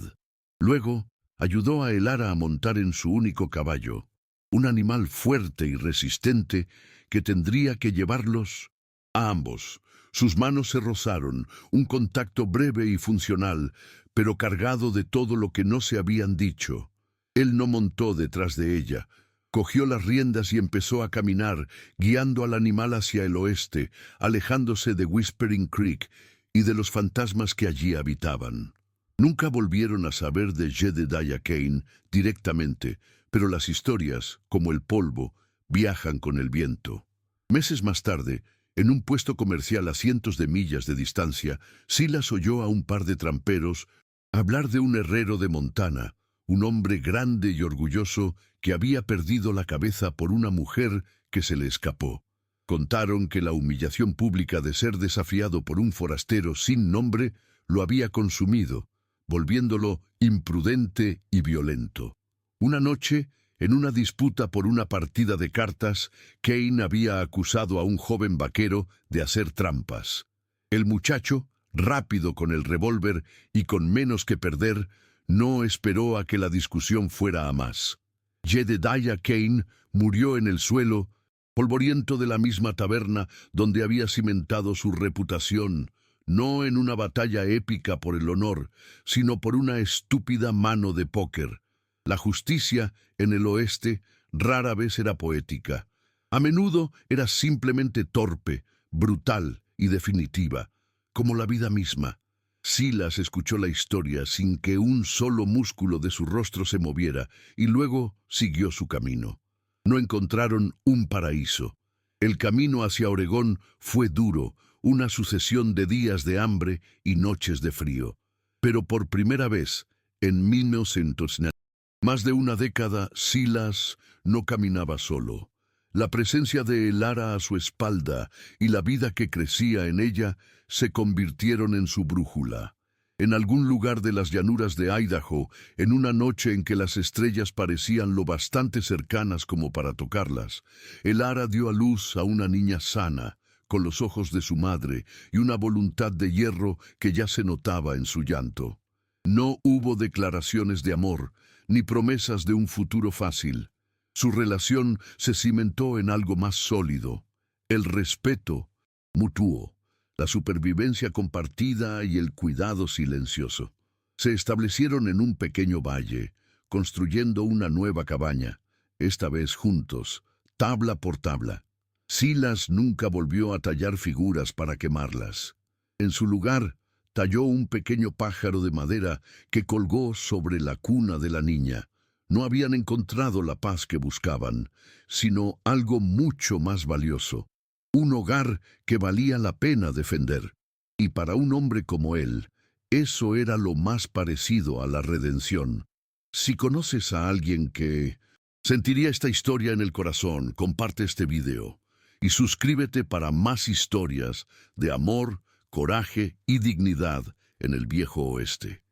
A: Luego, ayudó a Elara a montar en su único caballo, un animal fuerte y resistente que tendría que llevarlos a ambos. Sus manos se rozaron, un contacto breve y funcional, pero cargado de todo lo que no se habían dicho. Él no montó detrás de ella. Cogió las riendas y empezó a caminar, guiando al animal hacia el oeste, alejándose de Whispering Creek y de los fantasmas que allí habitaban. Nunca volvieron a saber de Jedediah Cain directamente, pero las historias, como el polvo, viajan con el viento. Meses más tarde, en un puesto comercial a cientos de millas de distancia, Silas oyó a un par de tramperos hablar de un herrero de Montana, un hombre grande y orgulloso que había perdido la cabeza por una mujer que se le escapó. Contaron que la humillación pública de ser desafiado por un forastero sin nombre lo había consumido, volviéndolo imprudente y violento. Una noche, en una disputa por una partida de cartas, Cain había acusado a un joven vaquero de hacer trampas. El muchacho, rápido con el revólver y con menos que perder, no esperó a que la discusión fuera a más. Jedediah Cain murió en el suelo, polvoriento de la misma taberna donde había cimentado su reputación, no en una batalla épica por el honor, sino por una estúpida mano de póker. La justicia, en el oeste, rara vez era poética. A menudo era simplemente torpe, brutal y definitiva, como la vida misma. Silas escuchó la historia sin que un solo músculo de su rostro se moviera y luego siguió su camino. No encontraron un paraíso. El camino hacia Oregón fue duro, una sucesión de días de hambre y noches de frío. Pero por primera vez, en 1900, más de una década, Silas no caminaba solo. La presencia de Elara a su espalda y la vida que crecía en ella se convirtieron en su brújula. En algún lugar de las llanuras de Idaho, en una noche en que las estrellas parecían lo bastante cercanas como para tocarlas, Elara dio a luz a una niña sana, con los ojos de su madre y una voluntad de hierro que ya se notaba en su llanto. No hubo declaraciones de amor, ni promesas de un futuro fácil. Su relación se cimentó en algo más sólido, el respeto mutuo, la supervivencia compartida y el cuidado silencioso. Se establecieron en un pequeño valle, construyendo una nueva cabaña, esta vez juntos, tabla por tabla. Silas nunca volvió a tallar figuras para quemarlas. En su lugar, talló un pequeño pájaro de madera que colgó sobre la cuna de la niña. No habían encontrado la paz que buscaban, sino algo mucho más valioso, un hogar que valía la pena defender. Y para un hombre como él, eso era lo más parecido a la redención. Si conoces a alguien que sentiría esta historia en el corazón, comparte este video y suscríbete para más historias de amor, coraje y dignidad en el Viejo Oeste.